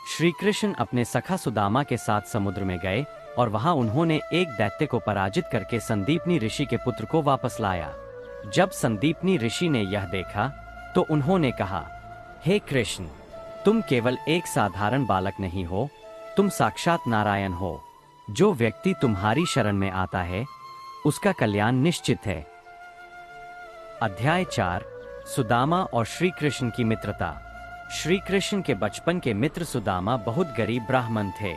श्री कृष्ण अपने सखा सुदामा के साथ समुद्र में गए और वहां उन्होंने एक दैत्य को पराजित करके संदीपनी ऋषि के पुत्र को वापस लाया। जब संदीपनी ऋषि ने यह देखा तो उन्होंने कहा, हे कृष्ण, तुम केवल एक साधारण बालक नहीं हो, तुम साक्षात नारायण हो। जो व्यक्ति तुम्हारी शरण में आता है उसका कल्याण निश्चित है। अध्याय 4 सुदामा और श्री कृष्ण की मित्रता। श्री कृष्ण के बचपन के मित्र सुदामा बहुत गरीब ब्राह्मण थे।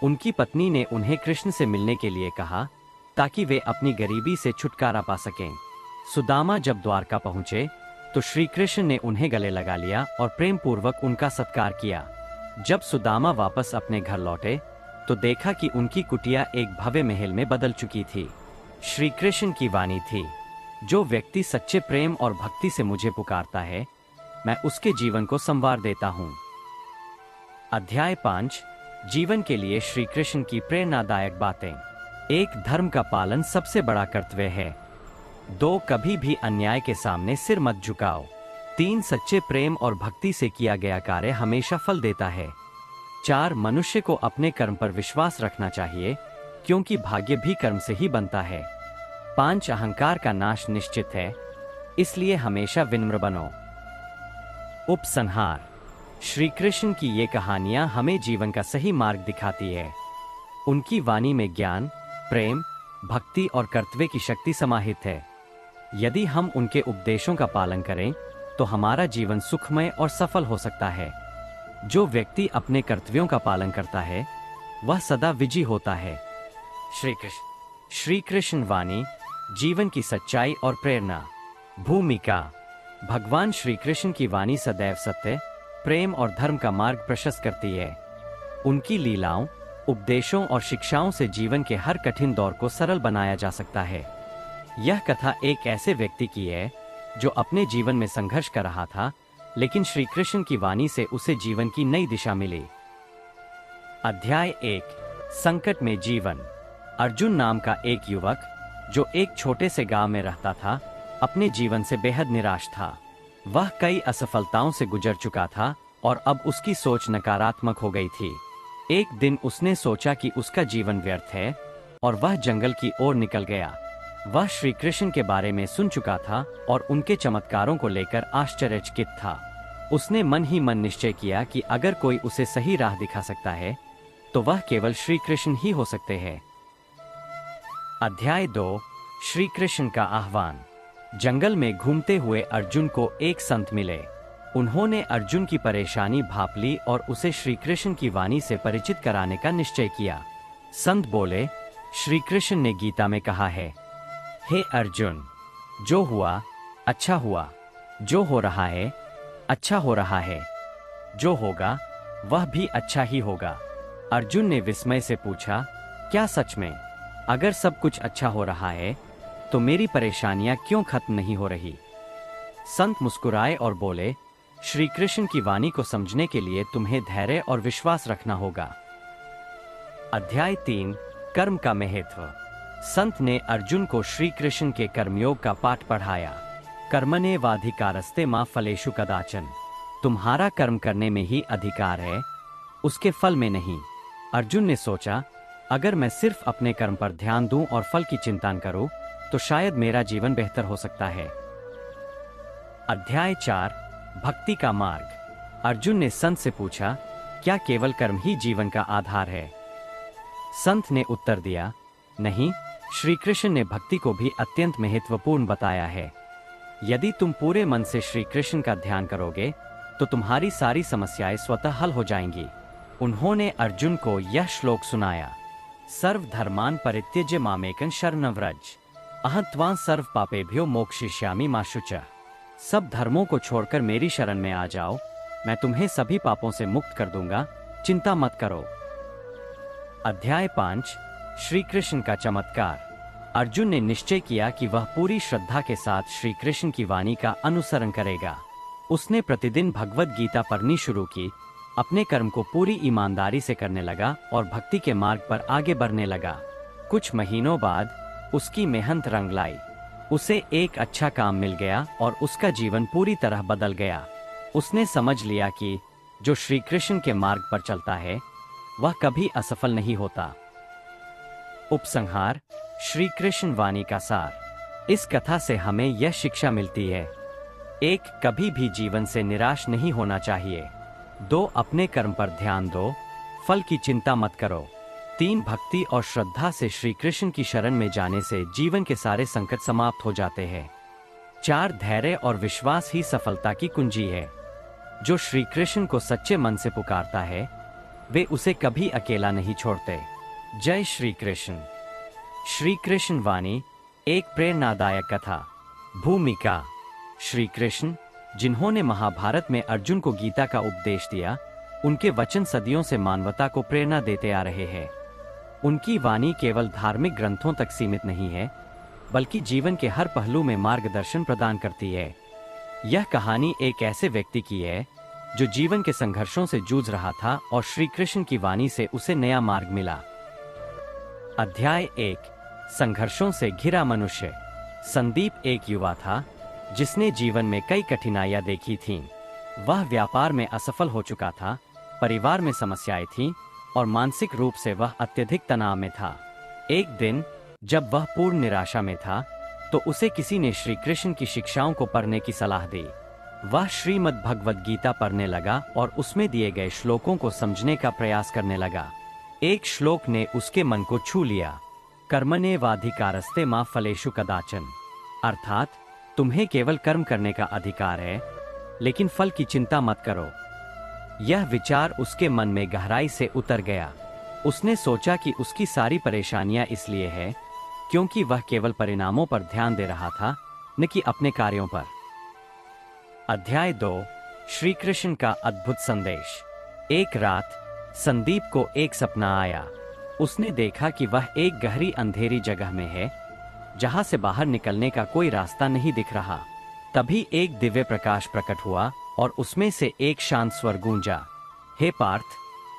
उनकी पत्नी ने उन्हें कृष्ण से मिलने के लिए कहा ताकि वे अपनी गरीबी से छुटकारा पा सकें। सुदामा जब द्वारका पहुंचे तो श्री कृष्ण ने उन्हें गले लगा लिया और प्रेम पूर्वक उनका सत्कार किया। जब सुदामा वापस अपने घर लौटे तो देखा कि उनकी कुटिया एक भव्य महल में बदल चुकी थी। श्री कृष्ण की वाणी थी, जो व्यक्ति सच्चे प्रेम और भक्ति से मुझे पुकारता है, मैं उसके जीवन को संवार देता हूँ। अध्याय 5 जीवन के लिए श्री कृष्ण की प्रेरणादायक बातें। 1 धर्म का पालन सबसे बड़ा कर्तव्य है। 2 कभी भी अन्याय के सामने सिर मत झुकाओ। 3 सच्चे प्रेम और भक्ति से किया गया कार्य हमेशा फल देता है। 4 मनुष्य को अपने कर्म पर विश्वास रखना चाहिए, क्योंकि भाग्य भी कर्म से ही बनता है। 5 अहंकार का नाश निश्चित है, इसलिए हमेशा विनम्र बनो। उपसंहार। श्री कृष्ण की ये कहानियां हमें जीवन का सही मार्ग दिखाती है। उनकी वाणी में ज्ञान, प्रेम, भक्ति और कर्तव्य की शक्ति समाहित है। यदि हम उनके उपदेशों का पालन करें तो हमारा जीवन सुखमय और सफल हो सकता है। जो व्यक्ति अपने कर्तव्यों का पालन करता है वह सदा विजयी होता है। श्री कृष्ण वाणी, जीवन की सच्चाई और प्रेरणा। भूमिका। भगवान श्री कृष्ण की वाणी सदैव सत्य, प्रेम और धर्म का मार्ग प्रशस्त करती है। उनकी लीलाओं, उपदेशों और शिक्षाओं से जीवन के हर कठिन दौर को सरल बनाया जा सकता है। यह कथा एक ऐसे व्यक्ति की है जो अपने जीवन में संघर्ष कर रहा था, लेकिन श्री कृष्ण की वाणी से उसे जीवन की नई दिशा मिली। अध्याय 1 संकट में जीवन। अर्जुन नाम का एक युवक जो एक छोटे से गांव में रहता था, अपने जीवन से बेहद निराश था। वह कई असफलताओं से गुजर चुका था और अब उसकी सोच नकारात्मक हो गई थी। एक दिन उसने सोचा कि उसका जीवन व्यर्थ है और वह जंगल की ओर निकल गया। वह श्री कृष्ण के बारे में सुन चुका था और उनके चमत्कारों को लेकर आश्चर्यचकित था। उसने मन ही मन निश्चय किया कि अगर कोई उसे सही राह दिखा सकता है तो वह केवल श्री कृष्ण ही हो सकते हैं। अध्याय 2 श्री कृष्ण का आह्वान। जंगल में घूमते हुए अर्जुन को एक संत मिले। उन्होंने अर्जुन की परेशानी भांप ली और उसे श्री कृष्ण की वाणी से परिचित कराने का निश्चय किया। संत बोले, श्री कृष्ण ने गीता में कहा है, हे अर्जुन, जो हुआ अच्छा हुआ, जो हो रहा है अच्छा हो रहा है, जो होगा वह भी अच्छा ही होगा। अर्जुन ने विस्मय से पूछा, क्या सच में? अगर सब कुछ अच्छा हो रहा है तो मेरी परेशानियां क्यों खत्म नहीं हो रही? संत मुस्कुराए और बोले, श्री कृष्ण की वाणी को समझने के लिए तुम्हें धैर्य और विश्वास रखना होगा। अध्याय 3 कर्म का महत्व। संत ने अर्जुन को श्री कृष्ण के कर्मयोग का पाठ पढ़ाया। कर्मण्येवाधिकारस्ते मा फलेषु कदाचन। तुम्हारा कर्म करने में ही अधिकार है, उसके फल में नहीं। अर्जुन ने सोचा, अगर मैं सिर्फ अपने कर्म पर ध्यान दूं और फल की चिंता करूं तो शायद मेरा जीवन बेहतर हो सकता है। अध्याय 4 भक्ति का मार्ग। अर्जुन ने संत से पूछा, क्या केवल कर्म ही जीवन का आधार है? संत ने उत्तर दिया, नहीं, श्री कृष्ण ने भक्ति को भी अत्यंत महत्वपूर्ण बताया है। यदि तुम पूरे मन से श्री कृष्ण का ध्यान करोगे तो तुम्हारी सारी समस्याएं स्वतः हल हो जाएंगी। उन्होंने अर्जुन को यह श्लोक सुनाया, सर्वधर्मान् परित्यज्य मामेकं शरणं व्रज, अहं त्वां सर्व पापेभ्यो मोक्षयिष्यामि मा शुचः। सब धर्मों को छोड़कर मेरी शरण में आ जाओ, मैं तुम्हें सभी पापों से मुक्त कर दूंगा, चिंता मत करो। अध्याय 5 श्री कृष्ण का चमत्कार। अर्जुन ने निश्चय किया कि वह पूरी श्रद्धा के साथ श्री कृष्ण की वाणी का अनुसरण करेगा। उसने प्रतिदिन भगवत गीता पढ़नी शुरू की, अपने कर्म को पूरी ईमानदारी से करने लगा और भक्ति के मार्ग पर आगे बढ़ने लगा। कुछ महीनों बाद उसकी मेहनत रंग लाई। उसे एक अच्छा काम मिल गया और उसका जीवन पूरी तरह बदल गया। उसने समझ लिया कि जो श्री कृष्ण के मार्ग पर चलता है वह कभी असफल नहीं होता। उपसंहार। श्री कृष्ण वाणी का सार। इस कथा से हमें यह शिक्षा मिलती है: 1. कभी भी जीवन से निराश नहीं होना चाहिए। 2. अपने कर्म पर ध्यान दो, फल की चिंता मत करो। 3. भक्ति और श्रद्धा से श्री कृष्ण की शरण में जाने से जीवन के सारे संकट समाप्त हो जाते हैं। 4. धैर्य और विश्वास ही सफलता की कुंजी है। जो श्री कृष्ण को सच्चे मन से पुकारता है वे उसे कभी अकेला नहीं छोड़ते। जय श्री कृष्ण। श्री कृष्ण वाणी एक प्रेरणादायक कथा। भूमिका। श्री कृष्ण, जिन्होंने महाभारत में अर्जुन को गीता का उपदेश दिया, उनके वचन सदियों से मानवता को प्रेरणा देते आ रहे हैं। उनकी वाणी केवल धार्मिक ग्रंथों तक सीमित नहीं है, बल्कि जीवन के हर पहलू में मार्गदर्शन प्रदान करती है। यह कहानी एक ऐसे व्यक्ति की है जो जीवन के संघर्षों से जूझ रहा था और श्री कृष्ण की वाणी से उसे नया मार्ग मिला। अध्याय 1 संघर्षों से घिरा मनुष्य। संदीप एक युवा था जिसने जीवन में कई कठिनाइयां देखी थीं। वह व्यापार में असफल हो चुका था, परिवार में समस्याएं थीं और मानसिक रूप से वह अत्यधिक तनाव में था। एक दिन जब वह पूर्ण निराशा में था तो उसे किसी ने श्री कृष्ण की शिक्षाओं को पढ़ने की सलाह दी। वह श्रीमद् भगवद गीता पढ़ने लगा और उसमें दिए गए श्लोकों को समझने का प्रयास करने लगा। एक श्लोक ने उसके मन को छू लिया। कर्मण्येवाधिकारस्ते मा फलेषु कदाचन। अर्थात तुम्हें केवल कर्म करने का अधिकार है, लेकिन फल की चिंता मत करो। यह विचार उसके मन में गहराई से उतर गया। उसने सोचा कि उसकी सारी परेशानियां इसलिए है क्योंकि वह केवल परिणामों पर ध्यान दे रहा था, न कि अपने कार्यों पर। अध्याय 2 श्री कृष्ण का अद्भुत संदेश। एक रात संदीप को एक सपना आया। उसने देखा कि वह एक गहरी अंधेरी जगह में है जहां से बाहर निकलने का कोई रास्ता नहीं दिख रहा। तभी एक दिव्य प्रकाश प्रकट हुआ और उसमें से एक शांत स्वर गूंजा, हे पार्थ,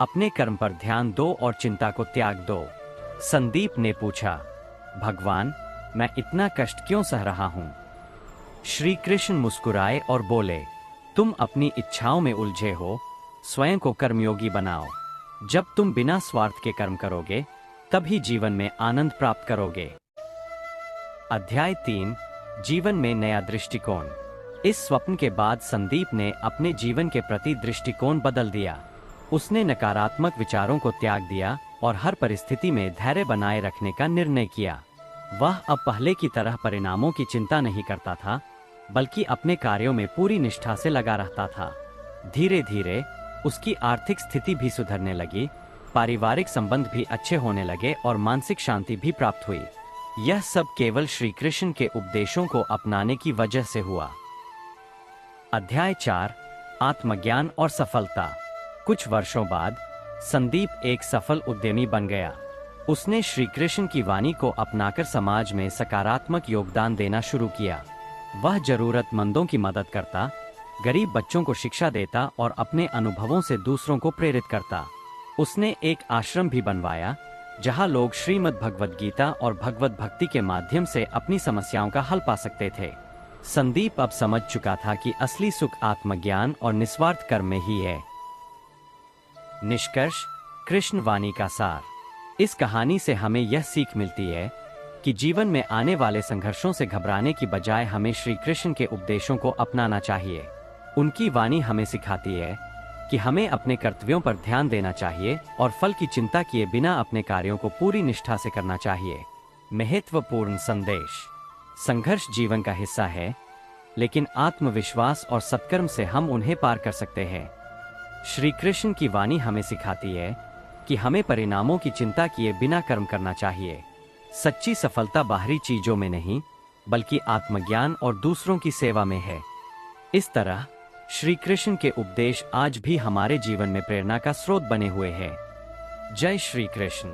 अपने कर्म पर ध्यान दो और चिंता को त्याग दो। संदीप ने पूछा, भगवान, मैं इतना कष्ट क्यों सह रहा हूं? श्री कृष्ण मुस्कुराए और बोले, तुम अपनी इच्छाओं में उलझे हो, स्वयं को कर्मयोगी बनाओ। जब तुम बिना स्वार्थ के कर्म करोगे तभी जीवन में आनंद प्राप्त करोगे। अध्याय 3 जीवन में नया दृष्टिकोण। इस स्वप्न के बाद संदीप ने अपने जीवन के प्रति दृष्टिकोण बदल दिया। उसने नकारात्मक विचारों को त्याग दिया और हर परिस्थिति में धैर्य बनाए रखने का निर्णय किया। वह अब पहले की तरह परिणामों की चिंता नहीं करता था, बल्कि अपने कार्यों में पूरी निष्ठा से लगा रहता था। धीरे धीरे उसकी आर्थिक स्थिति भी सुधरने लगी, पारिवारिक संबंध भी अच्छे होने लगे और मानसिक शांति भी प्राप्त हुई। यह सब केवल श्री कृष्ण के उपदेशों को अपनाने की वजह से हुआ। अध्याय 4 आत्मज्ञान और सफलता। कुछ वर्षों बाद संदीप एक सफल उद्यमी बन गया। उसने श्री कृष्ण की वाणी को अपनाकर समाज में सकारात्मक योगदान देना शुरू किया। वह जरूरतमंदों की मदद करता, गरीब बच्चों को शिक्षा देता और अपने अनुभवों से दूसरों को प्रेरित करता। उसने एक आश्रम भी बनवाया जहां लोग श्रीमद् भगवद गीता और भगवत भक्ति के माध्यम से अपनी समस्याओं का हल पा सकते थे। संदीप अब समझ चुका था कि असली सुख आत्मज्ञान और निस्वार्थ कर्म में ही है। निष्कर्ष। कृष्ण वाणी का सार। इस कहानी से हमें यह सीख मिलती है कि जीवन में आने वाले संघर्षों से घबराने की बजाय हमें श्री कृष्ण के उपदेशों को अपनाना चाहिए। उनकी वाणी हमें सिखाती है कि हमें अपने कर्तव्यों पर ध्यान देना चाहिए और फल की चिंता किए बिना अपने कार्यों को पूरी निष्ठा से करना चाहिए। महत्वपूर्ण संदेश। संघर्ष जीवन का हिस्सा है, लेकिन आत्मविश्वास और सत्कर्म से हम उन्हें पार कर सकते हैं। श्री कृष्ण की वाणी हमें सिखाती है कि हमें परिणामों की चिंता किए बिना कर्म करना चाहिए। सच्ची सफलता बाहरी चीजों में नहीं, बल्कि आत्मज्ञान और दूसरों की सेवा में है। इस तरह श्री कृष्ण के उपदेश आज भी हमारे जीवन में प्रेरणा का स्रोत बने हुए हैं। जय श्री कृष्ण।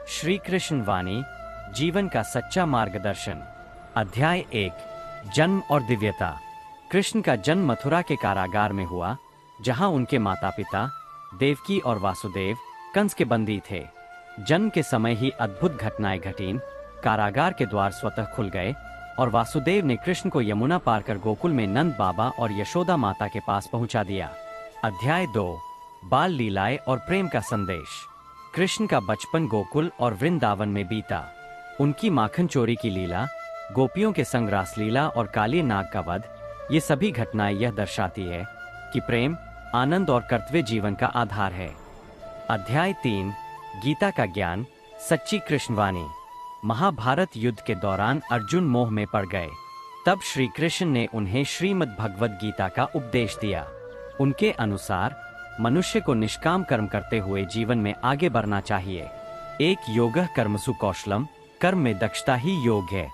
श्री कृष्ण वाणी, जीवन का सच्चा मार्गदर्शन। अध्याय 1, जन्म और दिव्यता। कृष्ण का जन्म मथुरा के कारागार में हुआ, जहां उनके माता पिता देवकी और वासुदेव कंस के बंदी थे। जन्म के समय ही अद्भुत घटनाएं घटीं। कारागार के द्वार स्वतः खुल गए और वासुदेव ने कृष्ण को यमुना पार कर गोकुल में नंद बाबा और यशोदा माता के पास पहुंचा दिया। अध्याय 2, बाल लीलाएं और प्रेम का संदेश। कृष्ण का बचपन गोकुल और वृंदावन में बीता। उनकी माखन चोरी की लीला, गोपियों के संग रास लीला और काली नाग का वध, ये सभी घटनाएं यह दर्शाती है कि प्रेम, आनंद और कर्तव्य जीवन का आधार है। अध्याय 3, गीता का ज्ञान, सच्ची कृष्णवाणी। महाभारत युद्ध के दौरान अर्जुन मोह में पड़ गए। तब श्री कृष्ण ने उन्हें श्रीमद् भगवद गीता का उपदेश दिया। उनके अनुसार मनुष्य को निष्काम कर्म करते हुए जीवन में आगे बढ़ना चाहिए। एक, योगः कर्मसु कौशलम, कर्म में दक्षता ही योग है।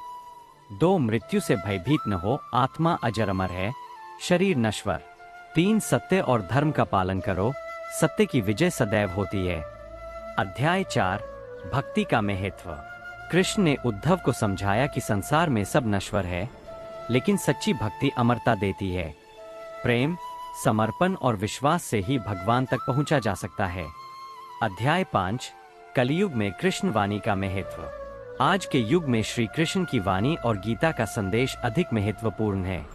2, मृत्यु से भयभीत न हो, आत्मा अजर अमर है, शरीर नश्वर। 3, सत्य और धर्म का पालन करो, सत्य की विजय सदैव होती है। अध्याय 4, भक्ति का महत्व। कृष्ण ने उद्धव को समझाया कि संसार में सब नश्वर है, लेकिन सच्ची भक्ति अमरता देती है। प्रेम, समर्पण और विश्वास से ही भगवान तक पहुंचा जा सकता है। अध्याय 5, कलयुग में कृष्ण वाणी का महत्व। आज के युग में श्री कृष्ण की वाणी और गीता का संदेश अधिक महत्वपूर्ण है।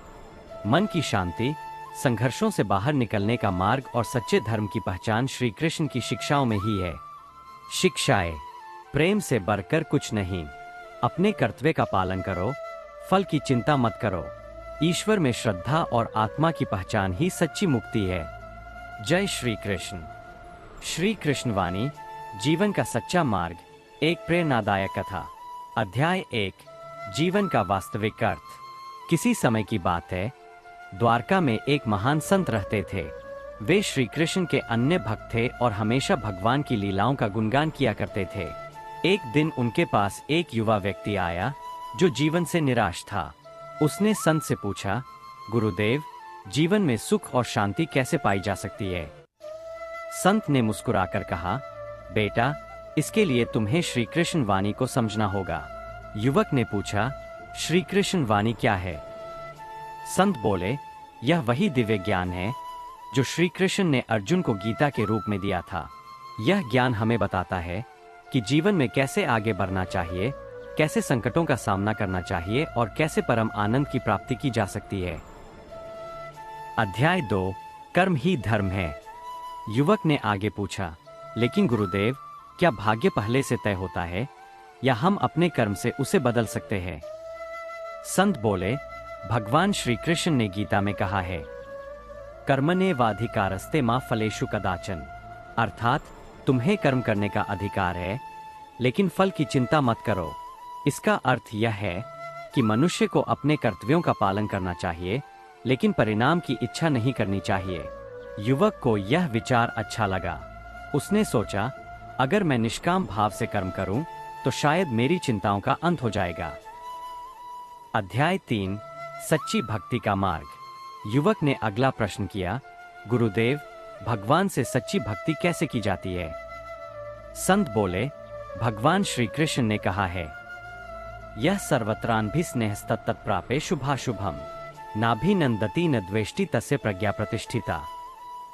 मन की शांति, संघर्षों से बाहर निकलने का मार्ग और सच्चे धर्म की पहचान श्री कृष्ण की शिक्षाओं में ही है। शिक्षाएं, प्रेम से बढ़कर कुछ नहीं। अपने कर्तव्य का पालन करो, फल की चिंता मत करो। ईश्वर में श्रद्धा और आत्मा की पहचान ही सच्ची मुक्ति है। जय श्री कृष्ण। श्री कृष्ण वाणी, जीवन का सच्चा मार्ग, एक प्रेरणादायक कथा। अध्याय 1, जीवन का वास्तविक अर्थ। किसी समय की बात है, द्वारका में एक महान संत रहते थे। वे श्री कृष्ण के अन्य भक्त थे और हमेशा भगवान की लीलाओं का गुणगान किया करते थे। एक दिन उनके पास एक युवा व्यक्ति आया जो जीवन से निराश था। उसने संत से पूछा, गुरुदेव, जीवन में सुख और शांति कैसे पाई जा सकती है? संत ने मुस्कुराकर कहा, बेटा, इसके लिए तुम्हें श्री कृष्ण वाणी को समझना होगा। युवक ने पूछा, श्री कृष्ण वाणी क्या है? संत बोले, यह वही दिव्य ज्ञान है जो श्री कृष्ण ने अर्जुन को गीता के रूप में दिया था। यह ज्ञान हमें बताता है कि जीवन में कैसे आगे बढ़ना चाहिए, कैसे संकटों का सामना करना चाहिए और कैसे परम आनंद की प्राप्ति की जा सकती है। अध्याय 2, कर्म ही धर्म है। युवक ने आगे पूछा, लेकिन गुरुदेव, क्या भाग्य पहले से तय होता है या हम अपने कर्म से उसे बदल सकते हैं? संत बोले, भगवान श्री कृष्ण ने गीता में कहा है, कर्मण्येवाधिकारस्ते मा फलेषु कदाचन। अर्थात तुम्हें कर्म करने का अधिकार है, लेकिन फल की चिंता मत करो। इसका अर्थ यह है कि मनुष्य को अपने कर्तव्यों का पालन करना चाहिए, लेकिन परिणाम की इच्छा नहीं करनी चाहिए। युवक को यह विचार अच्छा लगा। उसने सोचा, अगर मैं निष्काम भाव से कर्म करूं, तो शायद मेरी चिंताओं का अंत हो जाएगा। अध्याय 3, सच्ची भक्ति का मार्ग। युवक ने अगला प्रश्न किया, गुरुदेव, भगवान से सच्ची भक्ति कैसे की जाती है? संत बोले, भगवान श्री कृष्ण ने कहा है, यह सर्वत्रान्भि स्नेहस्तत्तत्प्रापे शुभाशुभम, नाभिनंदति न द्वेष्टि तस्य प्रज्ञा प्रतिष्ठिता।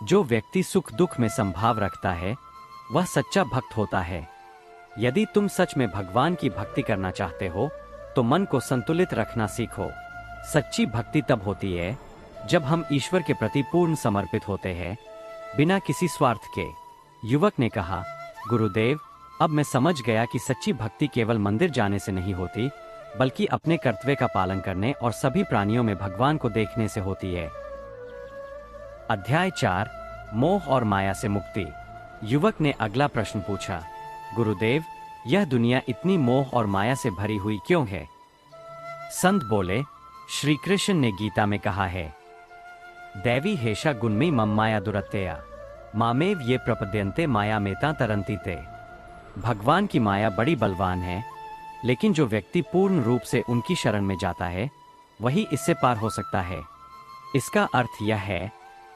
जो व्यक्ति सुख दुख में संभाव रखता है, वह सच्चा भक्त होता है। यदि तुम सच में भगवान की भक्ति करना चाहते हो, तो मन को संतुलित रखना सीखो। सच्ची भक्ति तब होती है जब हम ईश्वर के प्रति पूर्ण समर्पित होते हैं, बिना किसी स्वार्थ के। युवक ने कहा, गुरुदेव, अब मैं समझ गया कि सच्ची भक्ति केवल मंदिर जाने से नहीं होती, बल्कि अपने कर्तव्य का पालन करने और सभी प्राणियों में भगवान को देखने से होती है। अध्याय 4, मोह और माया से मुक्ति। युवक ने अगला प्रश्न पूछा, गुरुदेव, यह दुनिया इतनी मोह और माया से भरी हुई क्यों है? संत बोले, श्री कृष्ण ने गीता में कहा है, दैवी हेषा गुणमी मम माया दुरत्यया, मामेव ये प्रपद्यन्ते माया मेता तरंती ते। भगवान की माया बड़ी बलवान है, लेकिन जो व्यक्ति पूर्ण रूप से उनकी शरण में जाता है, वही इससे पार हो सकता है। इसका अर्थ यह है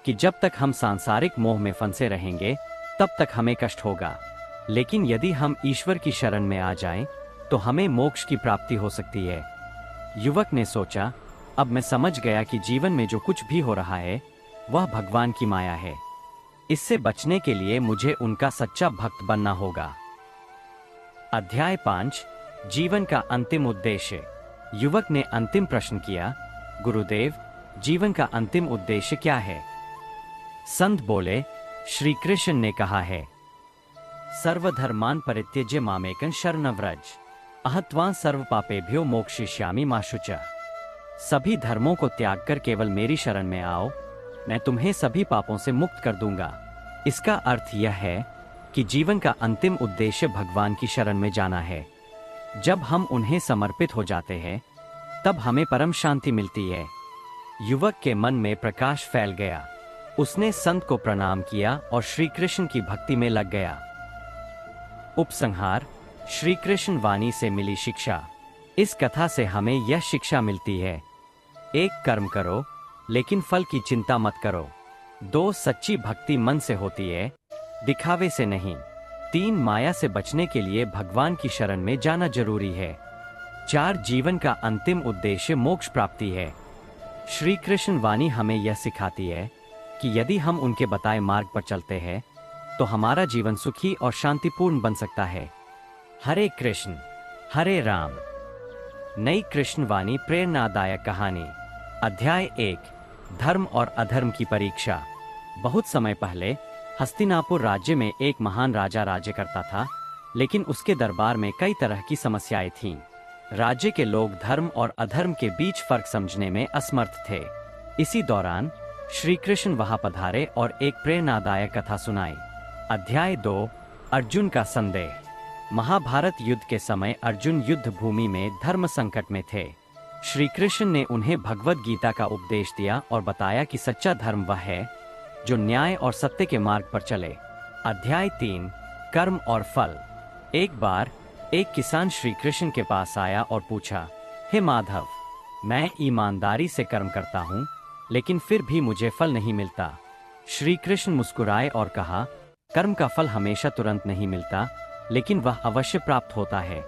कि जब तक हम सांसारिक मोह में फंसे रहेंगे, तब तक हमें कष्ट होगा। लेकिन यदि हम ईश्वर की शरण में आ जाएं, तो हमें मोक्ष की प्राप्ति हो सकती है। युवक ने सोचा, अब मैं समझ गया कि जीवन में जो कुछ भी हो रहा है वह भगवान की माया है। इससे बचने के लिए मुझे उनका सच्चा भक्त बनना होगा। अध्याय 5, जीवन का अंतिम उद्देश्य। युवक ने अंतिम प्रश्न किया, गुरुदेव, जीवन का अंतिम उद्देश्य क्या है? संत बोले, श्री कृष्ण ने कहा है, सर्वधर्मान परित्यज्य मामेकं शरणं व्रज अहत्वा सर्व पापेभ्यो मोक्षयिष्यामि मा शुचः। सभी धर्मों को त्याग कर केवल मेरी शरण में आओ, मैं तुम्हें सभी पापों से मुक्त कर दूंगा। इसका अर्थ यह है कि जीवन का अंतिम उद्देश्य भगवान की शरण में जाना है। जब हम उन्हें समर्पित हो जाते हैं, तब हमें परम शांति मिलती है। युवक के मन में प्रकाश फैल गया। उसने संत को प्रणाम किया और श्री कृष्ण की भक्ति में लग गया। उपसंहार, श्री कृष्ण वाणी से मिली शिक्षा। इस कथा से हमें यह शिक्षा मिलती है, 1. कर्म करो लेकिन फल की चिंता मत करो। 2. सच्ची भक्ति मन से होती है, दिखावे से नहीं। 3. माया से बचने के लिए भगवान की शरण में जाना जरूरी है। 4. जीवन का अंतिम उद्देश्य मोक्ष प्राप्ति है। श्री कृष्ण वाणी हमें यह सिखाती है कि यदि हम उनके बताए मार्ग पर चलते हैं, तो हमारा जीवन सुखी और शांतिपूर्ण बन सकता है। हरे कृष्ण हरे राम। नई कृष्ण वाणी प्रेरणादायक कहानी। अध्याय 1, धर्म और अधर्म की परीक्षा। बहुत समय पहले हस्तिनापुर राज्य में एक महान राजा राज्य करता था, लेकिन उसके दरबार में कई तरह की समस्याएं थीं। राज्य के लोग धर्म और अधर्म के बीच फर्क समझने में असमर्थ थे। इसी दौरान श्री कृष्ण वहां पधारे और एक प्रेरणादायक कथा सुनाई। अध्याय 2, अर्जुन का संदेह। महाभारत युद्ध के समय अर्जुन युद्ध भूमि में धर्म संकट में थे। श्री कृष्ण ने उन्हें भगवद गीता का उपदेश दिया और बताया कि सच्चा धर्म वह है जो न्याय और सत्य के मार्ग पर चले। अध्याय 3, कर्म और फल। एक बार एक किसान श्री कृष्ण के पास आया और पूछा, हे माधव, मैं ईमानदारी से कर्म करता हूँ, लेकिन फिर भी मुझे फल नहीं मिलता। श्री कृष्ण मुस्कुराए और कहा, कर्म का फल हमेशा तुरंत नहीं मिलता, लेकिन वह अवश्य प्राप्त होता है।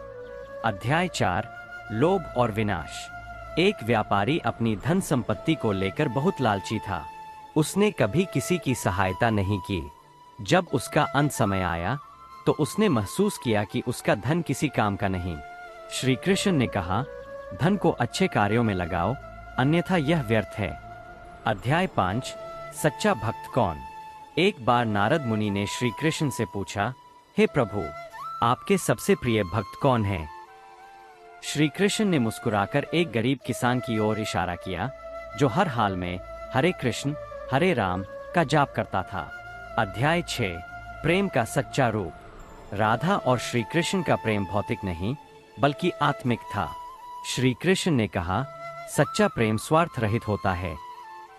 अध्याय 4, लोभ और विनाश। एक व्यापारी अपनी धन संपत्ति को लेकर बहुत लालची था। उसने कभी किसी की सहायता नहीं की। जब उसका अंत समय आया, तो उसने महसूस किया कि उसका धन किसी काम का नहीं। श्री कृष्ण ने कहा, धन को अच्छे कार्यों में लगाओ, अन्यथा यह व्यर्थ है। अध्याय 5, सच्चा भक्त कौन। एक बार नारद मुनि ने श्री कृष्ण से पूछा, हे प्रभु, आपके सबसे प्रिय भक्त कौन है? श्री कृष्ण ने मुस्कुराकर एक गरीब किसान की ओर इशारा किया, जो हर हाल में हरे कृष्ण हरे राम का जाप करता था। अध्याय 6, प्रेम का सच्चा रूप। राधा और श्री कृष्ण का प्रेम भौतिक नहीं, बल्कि आत्मिक था। श्री कृष्ण ने कहा, सच्चा प्रेम स्वार्थ रहित होता है।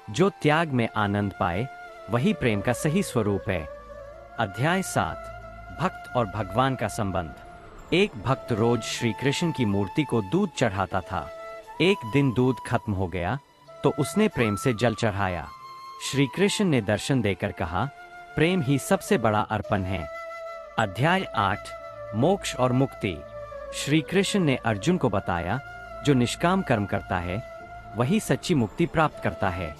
जो त्याग में आनंद पाए, वही प्रेम का सही स्वरूप है। अध्याय 7, भक्त और भगवान का संबंध। एक भक्त रोज श्री कृष्ण की मूर्ति को दूध चढ़ाता था। एक दिन दूध खत्म हो गया, तो उसने प्रेम से जल चढ़ाया। श्री कृष्ण ने दर्शन देकर कहा, प्रेम ही सबसे बड़ा अर्पण है। अध्याय 8, मोक्ष और मुक्ति। श्री कृष्ण ने अर्जुन को बताया, जो निष्काम कर्म करता है, वही सच्ची मुक्ति प्राप्त करता है।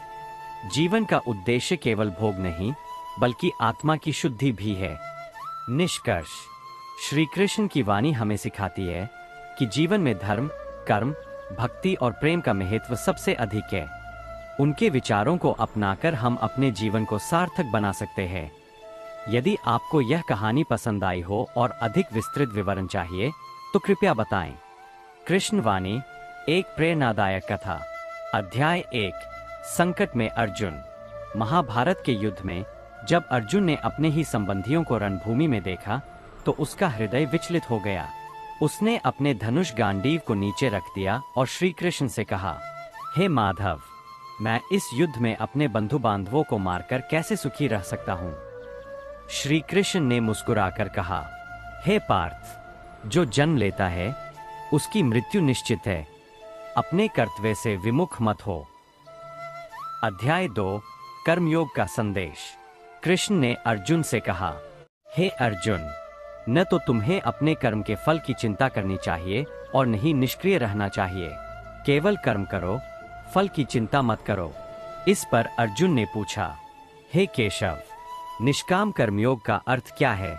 जीवन का उद्देश्य केवल भोग नहीं, बल्कि आत्मा की शुद्धि भी है। निष्कर्ष, श्री कृष्ण की वाणी हमें सिखाती है कि जीवन में धर्म, कर्म, भक्ति और प्रेम का महत्व सबसे अधिक है। उनके विचारों को अपनाकर हम अपने जीवन को सार्थक बना सकते हैं। यदि आपको यह कहानी पसंद आई हो और अधिक विस्तृत विवरण चाहिए, तो कृपया बताएं। कृष्ण वाणी, एक प्रेरणादायक कथा। अध्याय 1, संकट में अर्जुन। महाभारत के युद्ध में जब अर्जुन ने अपने ही संबंधियों को रणभूमि में देखा, तो उसका हृदय विचलित हो गया। उसने अपने धनुष गांडीव को नीचे रख दिया और श्री कृष्ण से कहा, हे माधव, मैं इस युद्ध में अपने बंधु बांधवों को मारकर कैसे सुखी रह सकता हूँ? श्री कृष्ण ने मुस्कुराकर कहा, हे पार्थ, जो जन्म लेता है उसकी मृत्यु निश्चित है। अपने कर्तव्य से विमुख मत हो। अध्याय 2, कर्मयोग का संदेश। कृष्ण ने अर्जुन से कहा, हे अर्जुन, न तो तुम्हें अपने कर्म के फल की चिंता करनी चाहिए और नहीं निष्क्रिय रहना चाहिए। केवल कर्म करो, फल की चिंता मत करो। इस पर अर्जुन ने पूछा, हे केशव, निष्काम कर्मयोग का अर्थ क्या है?